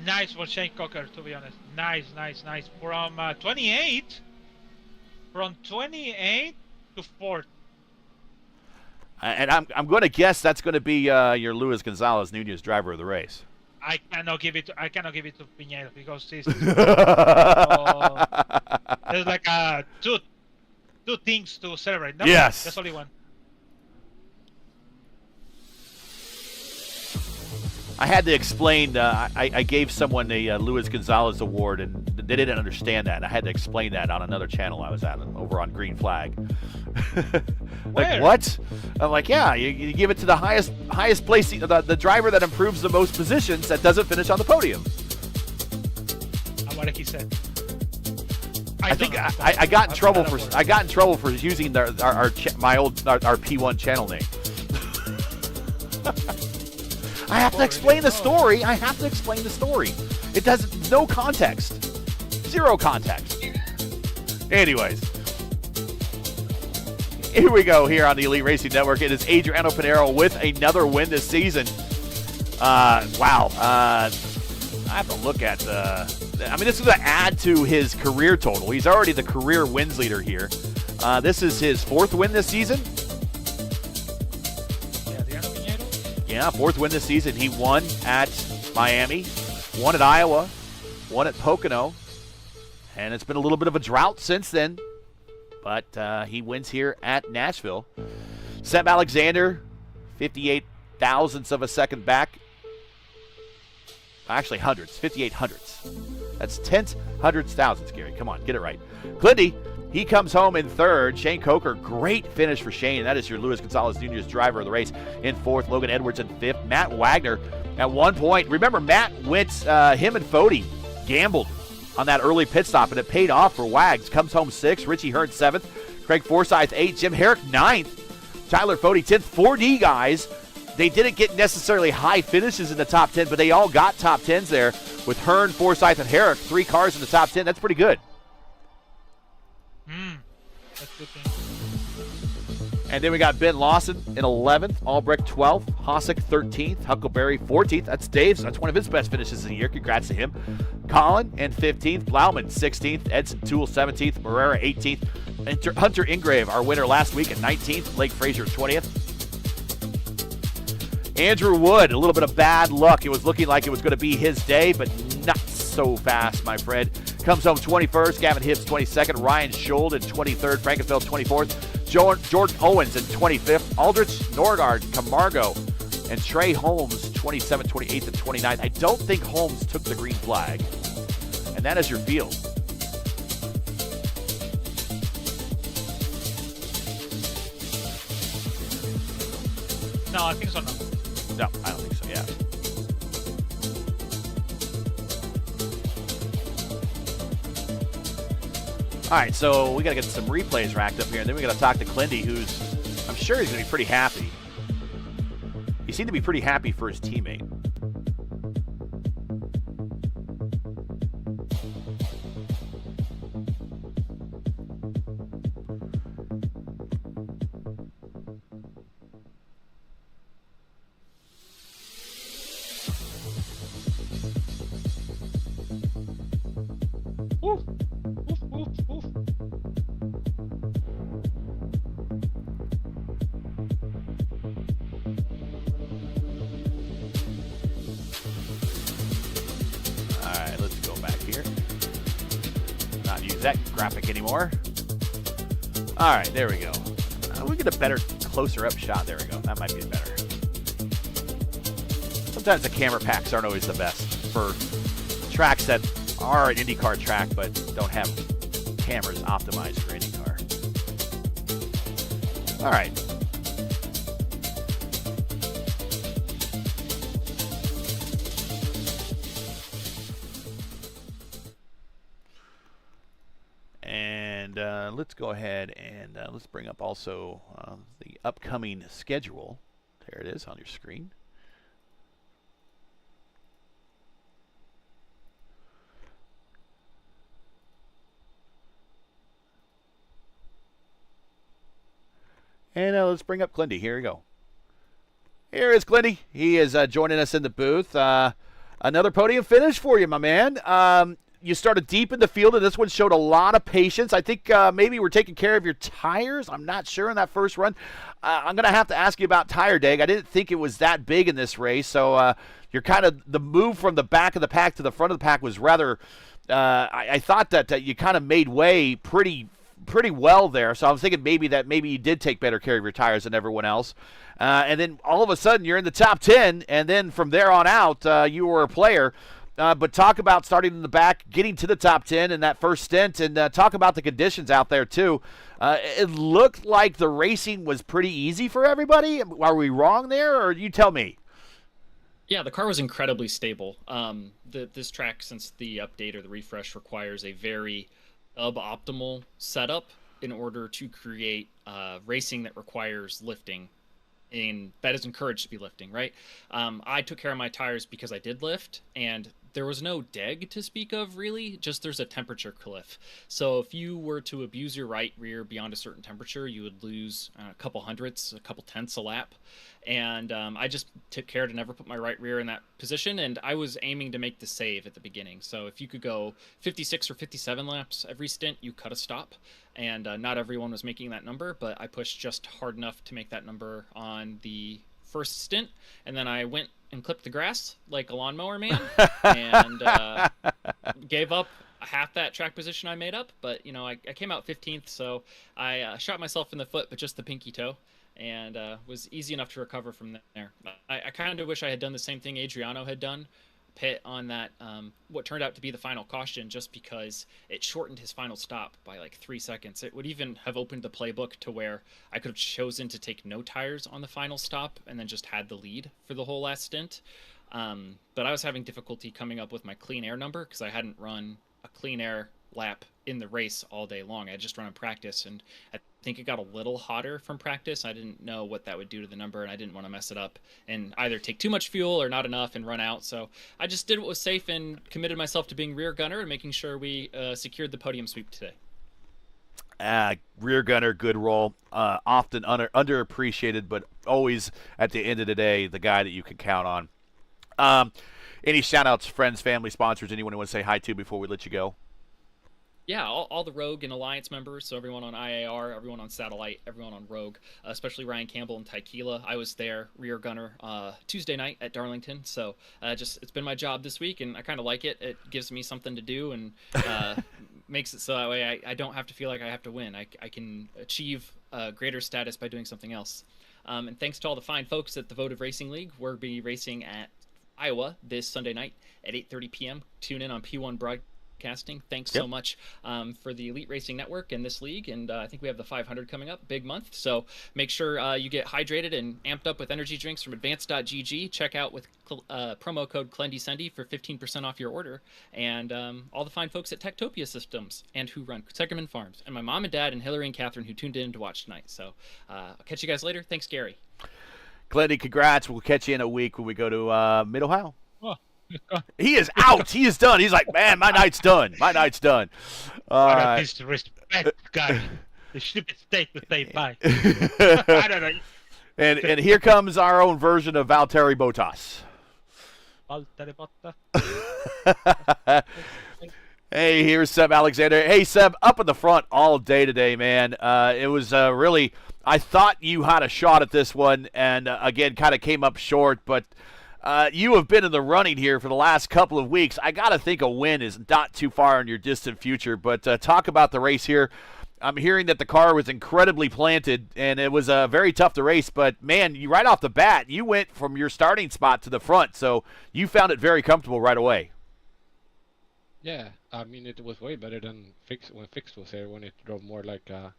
Nice for Shane Cocker, to be honest. Nice. From 28 to 4th. And I'm going to guess that's going to be your Luis Gonzalez Nunez driver of the race. I cannot give it to Pinheiro because this there's like two things to celebrate. No, yes. There's only one. I had to explain, I gave someone a Luis Gonzalez award, and they didn't understand that. I had to explain that on another channel I was at, over on Green Flag. Like, what? I'm like, yeah, you give it to the highest place, the driver that improves the most positions that doesn't finish on the podium. And what he said. I think I got in trouble for using our P1 channel name. I have to explain the story. It does no context. Zero context. Anyways. Here we go here on the Elite Racing Network. It is Adriano Pinero with another win this season. Wow. I have to look at this is going to add to his career total. He's already the career wins leader here. This is his 4th win this season. Yeah, 4th win this season. He won at Miami, won at Iowa, won at Pocono, and it's been a little bit of a drought since then. But he wins here at Nashville. Seb Alexander, 58 thousandths of a second back. Actually, hundredths, 58 hundredths. That's tenths, hundredths, thousandths, Gary. Come on, get it right. Clindy, he comes home in 3rd. Shane Coker, great finish for Shane. That is your Luis Gonzalez Jr.'s driver of the race in 4th. Logan Edwards in 5th. Matt Wagner at one point. Remember, Matt went, him and Fody gambled on that early pit stop, and it paid off for Wags. Comes home 6th. Richie Hearn 7th. Craig Forsyth 8th. Jim Herrick 9th. Tyler Fody 10th. 4D guys. They didn't get necessarily high finishes in the top 10, but they all got top 10s there with Hearn, Forsyth, and Herrick. 3 cars in the top 10. That's pretty good. That's good thing. And then we got Ben Lawson in 11th, Albrecht 12th, Hossack 13th, Huckleberry 14th. That's Dave's. That's one of his best finishes of the year. Congrats to him. Colin in 15th, Blauman 16th, Edson Toole 17th, Morera 18th, and Hunter Ingrave, our winner last week, at 19th, Blake Frazier 20th. Andrew Wood, a little bit of bad luck. It was looking like it was going to be his day, but not so fast, my friend. Comes home 21st, Gavin Hibbs 22nd, Ryan Schold in 23rd, Frankenfeld 24th, Jordan Owens in 25th, Aldrich, Norgard, Camargo, and Trey Holmes 27th, 28th, and 29th. I don't think Holmes took the green flag. And that is your field. No, I think so. No, I don't think so, yeah. All right, so we got to get some replays racked up here, and then we got to talk to Clindy, who's, I'm sure he's going to be pretty happy. He seemed to be pretty happy for his teammate. That graphic anymore. All right, there we go. We get a better, closer up shot. There we go. That might be better. Sometimes the camera packs aren't always the best for tracks that are an IndyCar track but don't have cameras optimized for IndyCar. All right. Let's go ahead and let's bring up also the upcoming schedule. There it is on your screen. And let's bring up Clindy. Here we go. Here is Clindy. He is joining us in the booth. Another podium finish for you, my man. You started deep in the field, and this one showed a lot of patience. I think maybe we're taking care of your tires. I'm not sure in that first run. I'm going to have to ask you about tire deg. I didn't think it was that big in this race, so you're kind of the move from the back of the pack to the front of the pack was rather I thought that you kind of made way pretty well there. So I was thinking maybe you did take better care of your tires than everyone else. And then all of a sudden you're in the top 10, and then from there on out you were a player. But talk about starting in the back, getting to the top 10 in that first stint, and talk about the conditions out there, too. It looked like the racing was pretty easy for everybody. Are we wrong there, or you tell me? Yeah, the car was incredibly stable. This track, since the update or the refresh requires a very suboptimal setup in order to create racing that requires lifting, and that is encouraged to be lifting, right? I took care of my tires because I did lift, and there was no deg to speak of, really. Just there's a temperature cliff. So if you were to abuse your right rear beyond a certain temperature, you would lose a couple hundredths, a couple tenths a lap. And I just took care to never put my right rear in that position, and I was aiming to make the save at the beginning. So if you could go 56 or 57 laps every stint, you cut a stop. And not everyone was making that number, but I pushed just hard enough to make that number on the first stint, and then I went and clipped the grass like a lawnmower man, and gave up half that track position I made up. But I came out 15th, so I shot myself in the foot, but just the pinky toe, and was easy enough to recover from there. I kind of wish I had done the same thing Adriano had done, pit on that what turned out to be the final caution, just because it shortened his final stop by like 3 seconds. It would even have opened the playbook to where I could have chosen to take no tires on the final stop and then just had the lead for the whole last stint. But I was having difficulty coming up with my clean air number because I hadn't run a clean air lap in the race all day long. I had just run in practice, and I think it got a little hotter from practice. I didn't know what that would do to the number, and I didn't want to mess it up and either take too much fuel or not enough and run out. So I just did what was safe and committed myself to being rear gunner and making sure we secured the podium sweep today. Rear gunner, good role. Often underappreciated, but always at the end of the day, the guy that you can count on. Any shout-outs, friends, family, sponsors, anyone you want to say hi to before we let you go? Yeah, all the Rogue and Alliance members, so everyone on IAR, everyone on Satellite, everyone on Rogue, especially Ryan Campbell and Tykeela. I was there, rear gunner, Tuesday night at Darlington, so it's been my job this week, and I kind of like it. It gives me something to do, and makes it so that way I don't have to feel like I have to win. I can achieve greater status by doing something else. And thanks to all the fine folks at the Votive Racing League. We'll be racing at Iowa this Sunday night at 8:30 p.m. Tune in on P1 Broadcasting. Thanks so much for the Elite Racing Network and this league, and I think we have the 500 coming up, big month. So make sure you get hydrated and amped up with energy drinks from Advanced.gg. Check out with promo code ClendySendy for 15% off your order, and all the fine folks at Techtopia Systems and who run Seckerman Farms, and my mom and dad and Hillary and Catherine who tuned in to watch tonight. So I'll catch you guys later. Thanks, Gary. Glendy, congrats. We'll catch you in a week when we go to Mid-Ohio. Oh, He is out. He is done. He's like, man, my night's done. My night's done. Disrespect, guy. The stupid state that they buy. I don't know. And here comes our own version of Valtteri Bottas. Valtteri Bottas. Hey, here's Seb Alexander. Hey, Seb, up in the front all day today, man. It was really, I thought you had a shot at this one, and again, kind of came up short, but you have been in the running here for the last couple of weeks. I got to think a win is not too far in your distant future, but talk about the race here. I'm hearing that the car was incredibly planted, and it was very tough to race, but, man, you right off the bat, you went from your starting spot to the front, so you found it very comfortable right away. Yeah, I mean, it was way better than when Fixed was here, when it drove more like a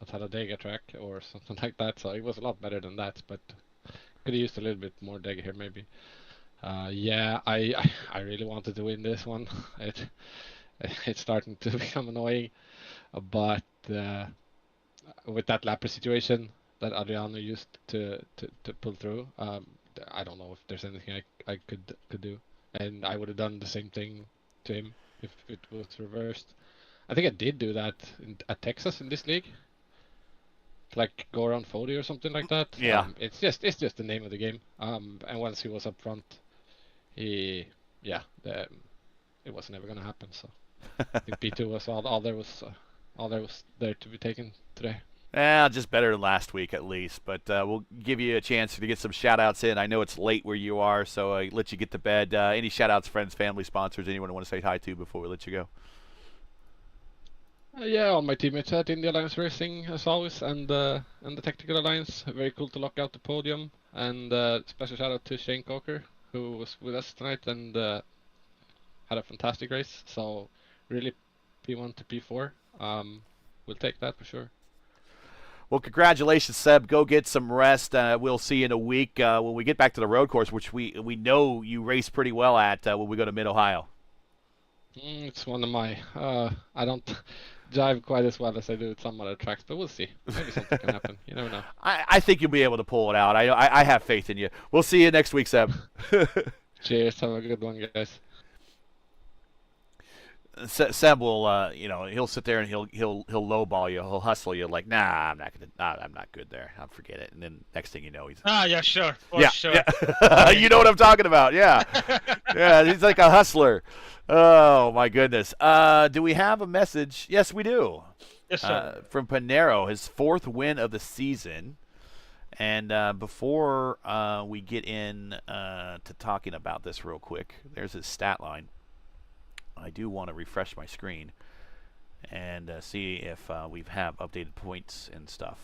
Talladega track or something like that, so it was a lot better than that, but could have used a little bit more deg here maybe. Yeah, I really wanted to win this one. It's starting to become annoying, but with that lapper situation that Adriano used to pull through, I don't know if there's anything I could do, and I would have done the same thing to him if it was reversed. I think I did do that at Texas in this league, like go around 40 or something like that. Yeah. It's just the name of the game. And once he was up front, it was never gonna happen. So I think P2 was all there was there to be taken today. Just better than last week at least, but we'll give you a chance to get some shout-outs in. I know it's late where you are, so I let you get to bed. Any shout-outs, friends, family, sponsors, anyone want to say hi to before we let you go? Yeah, all my teammates at Indy Alliance Racing, as always, and the Technical Alliance. Very cool to lock out the podium. And special shout-out to Shane Coker, who was with us tonight and had a fantastic race. So really P1 to P4. We'll take that for sure. Well, congratulations, Seb. Go get some rest. We'll see you in a week when we get back to the road course, which we know you race pretty well at when we go to Mid-Ohio. It's one of my. I don't drive quite as well as I do at some other tracks, but we'll see. Maybe something can happen. You never know. I think you'll be able to pull it out. I have faith in you. We'll see you next week, Seb. Cheers. Have a good one, guys. Seb will, he'll sit there and he'll lowball you. He'll hustle you like, I'm not good there. I'll forget it. And then next thing you know, he's yeah, sure, for sure. Yeah. You know what I'm talking about? Yeah, yeah. He's like a hustler. Oh my goodness. Do we have a message? Yes, we do. Yes, sir. From Panero, his 4th win of the season. And before we get in to talking about this real quick, there's his stat line. I do want to refresh my screen and see if we have updated points and stuff.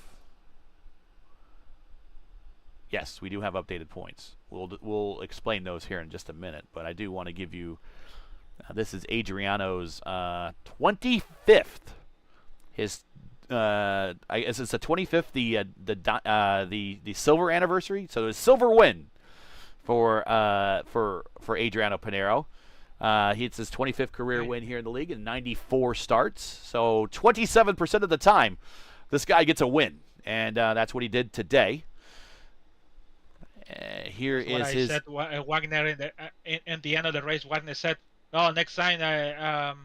Yes, we do have updated points. We'll explain those here in just a minute, but I do want to give you. This is Adriano's 25th. His I guess it's the 25th, the silver anniversary. So it's silver win for Adriano Panero. It's his 25th career win here in the league in 94 starts. So 27% of the time, this guy gets a win, and that's what he did today. Here is what his. I said, Wagner in the end of the race. Wagner said, "No, next time,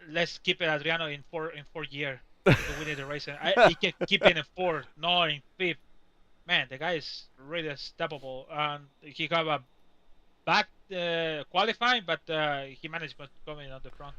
let's keep it Adriano in 4 years to win the race. He can keep it in 4, no in 5th. Man, the guy is really unstoppable. He got a back qualifying, but he managed to come in on the front."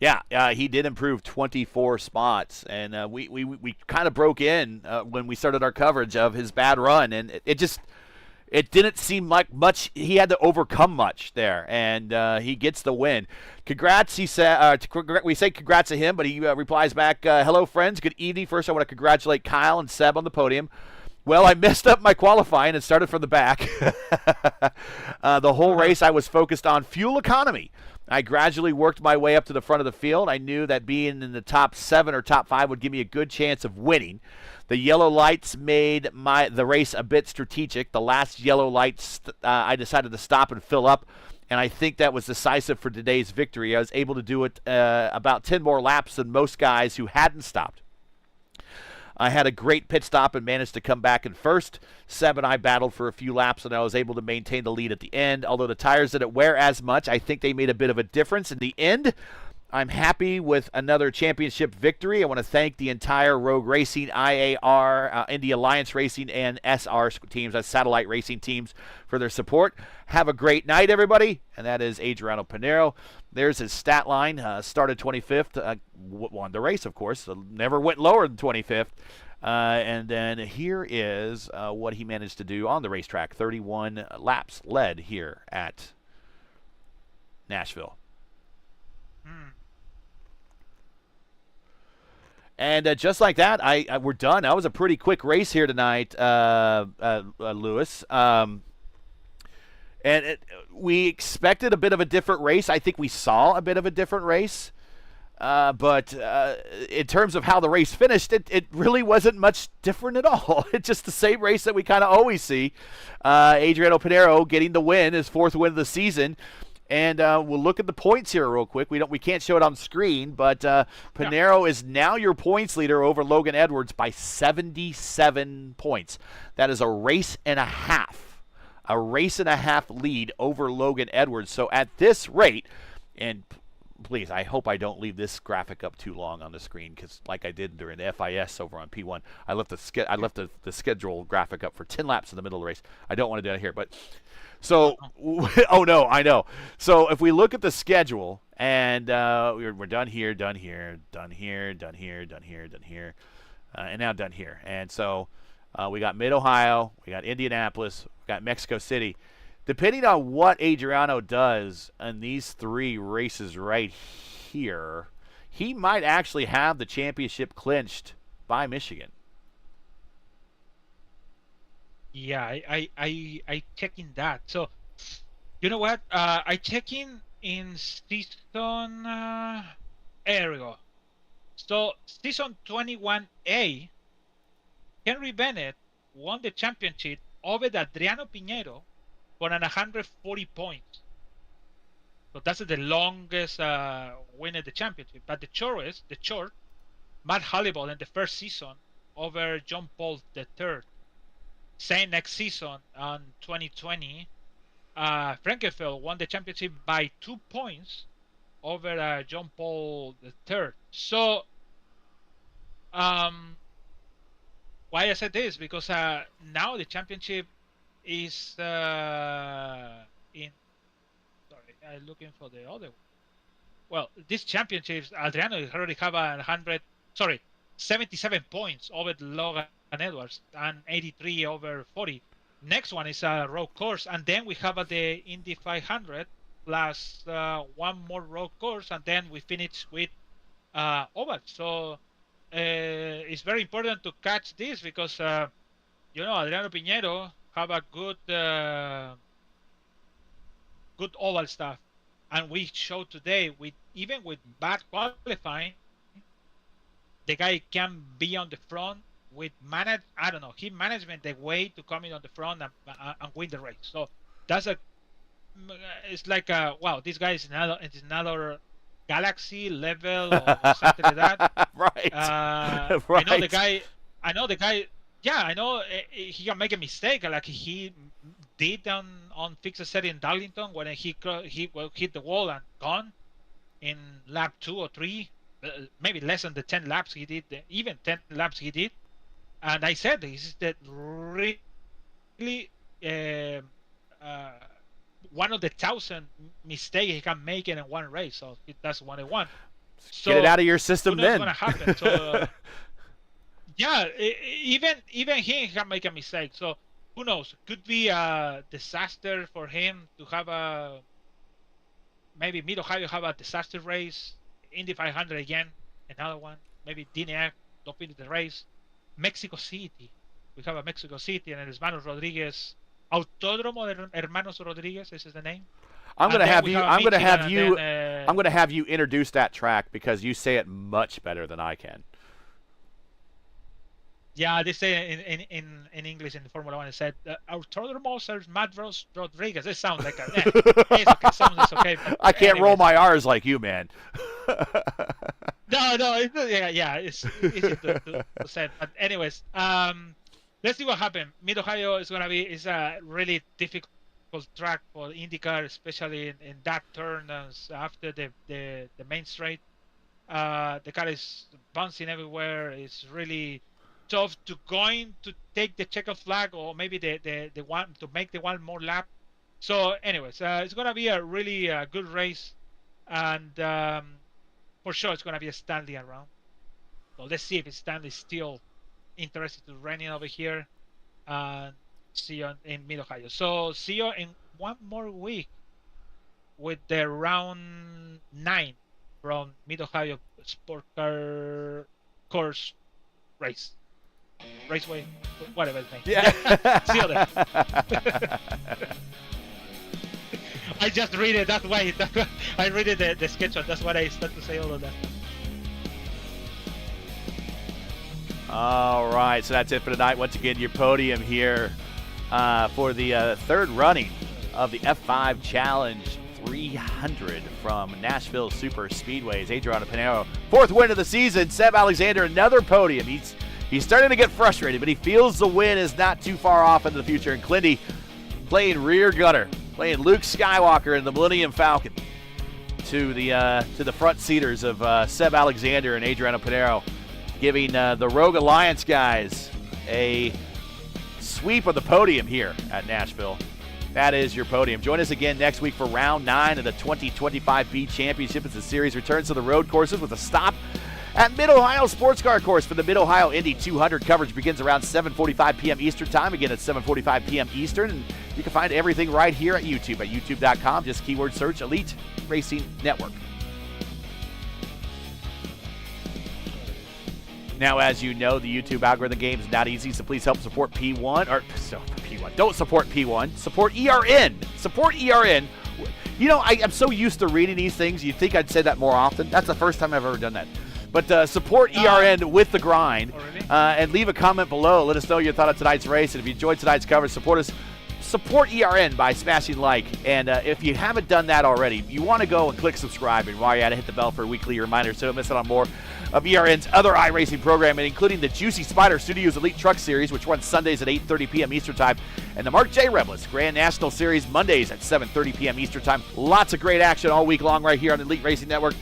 Yeah, he did improve 24 spots, and we kind of broke in when we started our coverage of his bad run, and it didn't seem like much. He had to overcome much there, and he gets the win. Congrats, he said. We say congrats to him, but he replies back, "Hello, friends. Good evening. First, I want to congratulate Kyle and Seb on the podium. Well, I messed up my qualifying and started from the back. The whole race, I was focused on fuel economy. I gradually worked my way up to the front of the field. I knew that being in the top 7 or top 5 would give me a good chance of winning. The yellow lights made the race a bit strategic. The last yellow lights, I decided to stop and fill up, and I think that was decisive for today's victory. I was able to do it about 10 more laps than most guys who hadn't stopped. I had a great pit stop and managed to come back in first. Seb and I battled for a few laps, and I was able to maintain the lead at the end. Although the tires didn't wear as much, I think they made a bit of a difference in the end. I'm happy with another championship victory. I want to thank the entire Rogue Racing, IAR, Indy Alliance Racing, and SR teams, that's satellite racing teams, for their support. Have a great night, everybody. And that is Adriano Panero. There's his stat line. Started 25th. Won the race, of course. Never went lower than 25th. And then here is what he managed to do on the racetrack. 31 laps led here at Nashville. And just like that, we're done. That was a pretty quick race here tonight, Lewis. And we expected a bit of a different race. I think we saw a bit of a different race. But in terms of how the race finished, it really wasn't much different at all. It's just the same race that we kind of always see. Adriano Panero getting the win, his 4th win of the season. And we'll look at the points here real quick. We can't show it on screen, but Panero is now your points leader over Logan Edwards by 77 points. That is a race and a half. A race and a half lead over Logan Edwards. So at this rate, and please, I hope I don't leave this graphic up too long on the screen, because like I did during the FIS over on P1, I left the schedule graphic up for 10 laps in the middle of the race. I don't want to do that here, but so oh no, I know. So if we look at the schedule, and we're done here, done here, done here, done here, done here, done here, and now done here. And so we got Mid-Ohio, we got Indianapolis, we got Mexico City. Depending on what Adriano does in these 3 races right here, he might actually have the championship clinched by Michigan. Yeah, I checking that. So, you know what? I checking in season. There we go. So season 21A, Henry Bennett won the championship over Adriano Pinheiro for 140 points. So that's the longest win at the championship. But the short, Matt Halliburton in the first season over John Paul III. Same next season on 2020, Frankenfeld won the championship by 2 points over John Paul III. So, why I said this? Because now the championship is in. Sorry, I'm looking for the other one. Well, these championships, Adriano already have 77 points over Logan Edwards and 83 over 40. Next one is a road course, and then we have the Indy 500 plus one more road course, and then we finish with oval. So it's very important to catch this because Adriano Piñero have a good oval stuff, and we showed today even with bad qualifying, the guy can be on the front with he management the way to come in on the front and win the race. So that's it's like wow, this guy is another galaxy level or something like that. Right. Right. I know the guy. Yeah, I know he can make a mistake like he did on fixed set in Darlington when he hit the wall and gone in lap 2 or 3. Maybe less than the 10 laps he did, even 10 laps he did. And I said this is the really one of the 1,000 mistakes he can make in one race. So that's what I want. So get it out of your system then. What's going to happen? So, yeah, even he can make a mistake. So who knows? Could be a disaster for him to have maybe Mid-Ohio have a disaster race. Indy 500 again, another one. Maybe DNF, don't finish the race. Mexico City. We have a Mexico City and Hermanos Rodriguez. Autódromo de Hermanos Rodriguez, this is the name. I'm going to have you introduce that track because you say it much better than I can. Yeah, they say in English in the Formula One, it said Autódromo Hermanos Rodriguez. It sounds like it's okay. Sounds okay. I can't roll my R's like you, man. No, it's easy to say. But anyways, let's see what happens. Mid-Ohio is a really difficult track for IndyCar, especially in that turn after the main straight. The car is bouncing everywhere. It's really tough to take the checkered flag or maybe the one to make the one more lap. So anyways, it's gonna be a really good race, and for sure it's gonna be a Stanley around. So let's see if Stanley's still interested to running over here and see you in Mid-Ohio. So see you in one more week with the round 9 from Mid-Ohio Sport Car Course Raceway, whatever it's named. Yeah. See you there. I just read it that way. I read it the schedule. That's why I start to say all of that. All right, so that's it for tonight. Once again, your podium here for the third running of the F5 Challenge 300 from Nashville SuperSpeedway. Adriano Piñero, fourth win of the season. Seb Alexander, another podium. He's starting to get frustrated, but he feels the win is not too far off into the future. And Clinty playing rear gutter, playing Luke Skywalker in the Millennium Falcon to the front seaters of Seb Alexander and Adriano Piñero, giving the Rogue Alliance guys a sweep of the podium here at Nashville. That is your podium. Join us again next week for round 9 of the 2025 B Championship as the series returns to the road courses with a stop at Mid-Ohio Sports Car Course for the Mid-Ohio Indy 200. Coverage begins around 7:45 p.m. Eastern Time. Again, at 7:45 p.m. Eastern. And you can find everything right here at YouTube at youtube.com. Just keyword search Elite Racing Network. Now, as you know, the YouTube algorithm game is not easy, so please help support P1. Don't support P1. Support ERN. Support ERN. You know, I'm so used to reading these things, you'd think I'd say that more often. That's the first time I've ever done that. But support ERN with the grind, and leave a comment below. Let us know your thought on tonight's race. And if you enjoyed tonight's coverage, support us support ERN by smashing like. And if you haven't done that already, you want to go and click subscribe. And while you're at it, hit the bell for weekly reminders so don't miss out on more of ERN's other iRacing programming, including the Juicy Spider Studios Elite Truck Series, which runs Sundays at 8:30 p.m. Eastern Time, and the Mark J. Rebilas Grand National Series Mondays at 7:30 p.m. Eastern Time. Lots of great action all week long right here on the Elite Racing Network.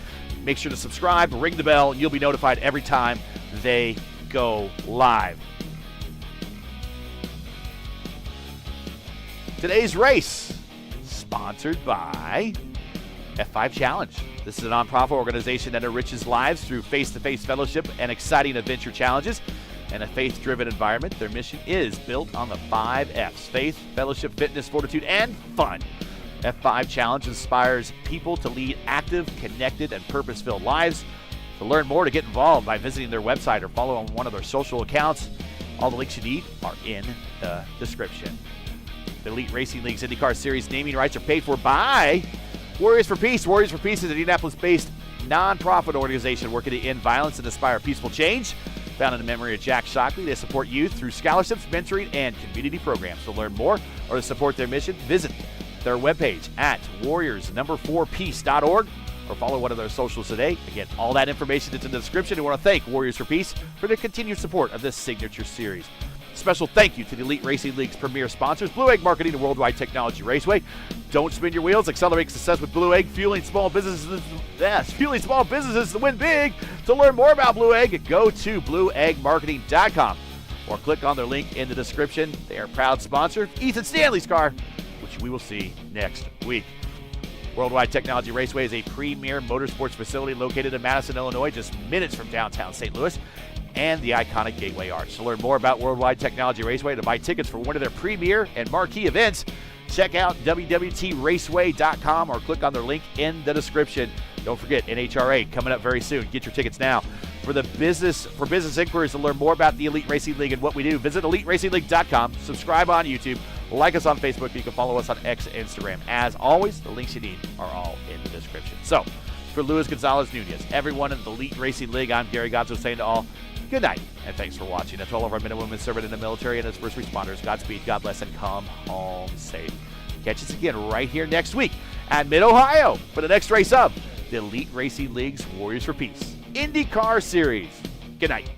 Make sure to subscribe, ring the bell, and you'll be notified every time they go live. Today's race, sponsored by F5 Challenge. This is a nonprofit organization that enriches lives through face-to-face fellowship and exciting adventure challenges and a faith-driven environment. Their mission is built on the 5 F's: faith, fellowship, fitness, fortitude, and fun. F5 Challenge inspires people to lead active, connected, and purpose-filled lives. To learn more, to get involved by visiting their website or follow on one of their social accounts. All the links you need are in the description. The Elite Racing League's IndyCar Series naming rights are paid for by Warriors for Peace. Warriors for Peace is an Indianapolis-based nonprofit organization working to end violence and inspire peaceful change. Founded in memory of Jack Shockley, they support youth through scholarships, mentoring, and community programs. To learn more or to support their mission, visit their webpage at warriors4peace.org or follow one of their socials today. Again, all that information is in the description. We want to thank Warriors for Peace for their continued support of this signature series. Special thank you to the Elite Racing League's premier sponsors, Blue Egg Marketing and World Wide Technology Raceway. Don't spin your wheels. Accelerate success with Blue Egg, fueling small businesses to win big. To learn more about Blue Egg, go to blueeggmarketing.com or click on their link in the description. They are a proud sponsor of Ethan Stanley's car, which we will see next week. World Wide Technology Raceway is a premier motorsports facility located in Madison, Illinois, just minutes from downtown St. Louis and the iconic Gateway Arch. To learn more about World Wide Technology Raceway, to buy tickets for one of their premier and marquee events, check out www.raceway.com or click on their link in the description. Don't forget, NHRA coming up very soon. Get your tickets now. For business inquiries to learn more about the Elite Racing League and what we do, visit eliteracingleague.com. Subscribe on YouTube. Like us on Facebook. You can follow us on X and Instagram. As always, the links you need are all in the description. So, for Luis Gonzalez-Nunez, everyone in the Elite Racing League, I'm Gary Gozzo saying to all, good night, and thanks for watching. And to all of our men and women serving in the military and as first responders, Godspeed, God bless, and come home safe. Catch us again right here next week at Mid-Ohio for the next race of the Elite Racing League's Warriors for Peace IndyCar Series. Good night.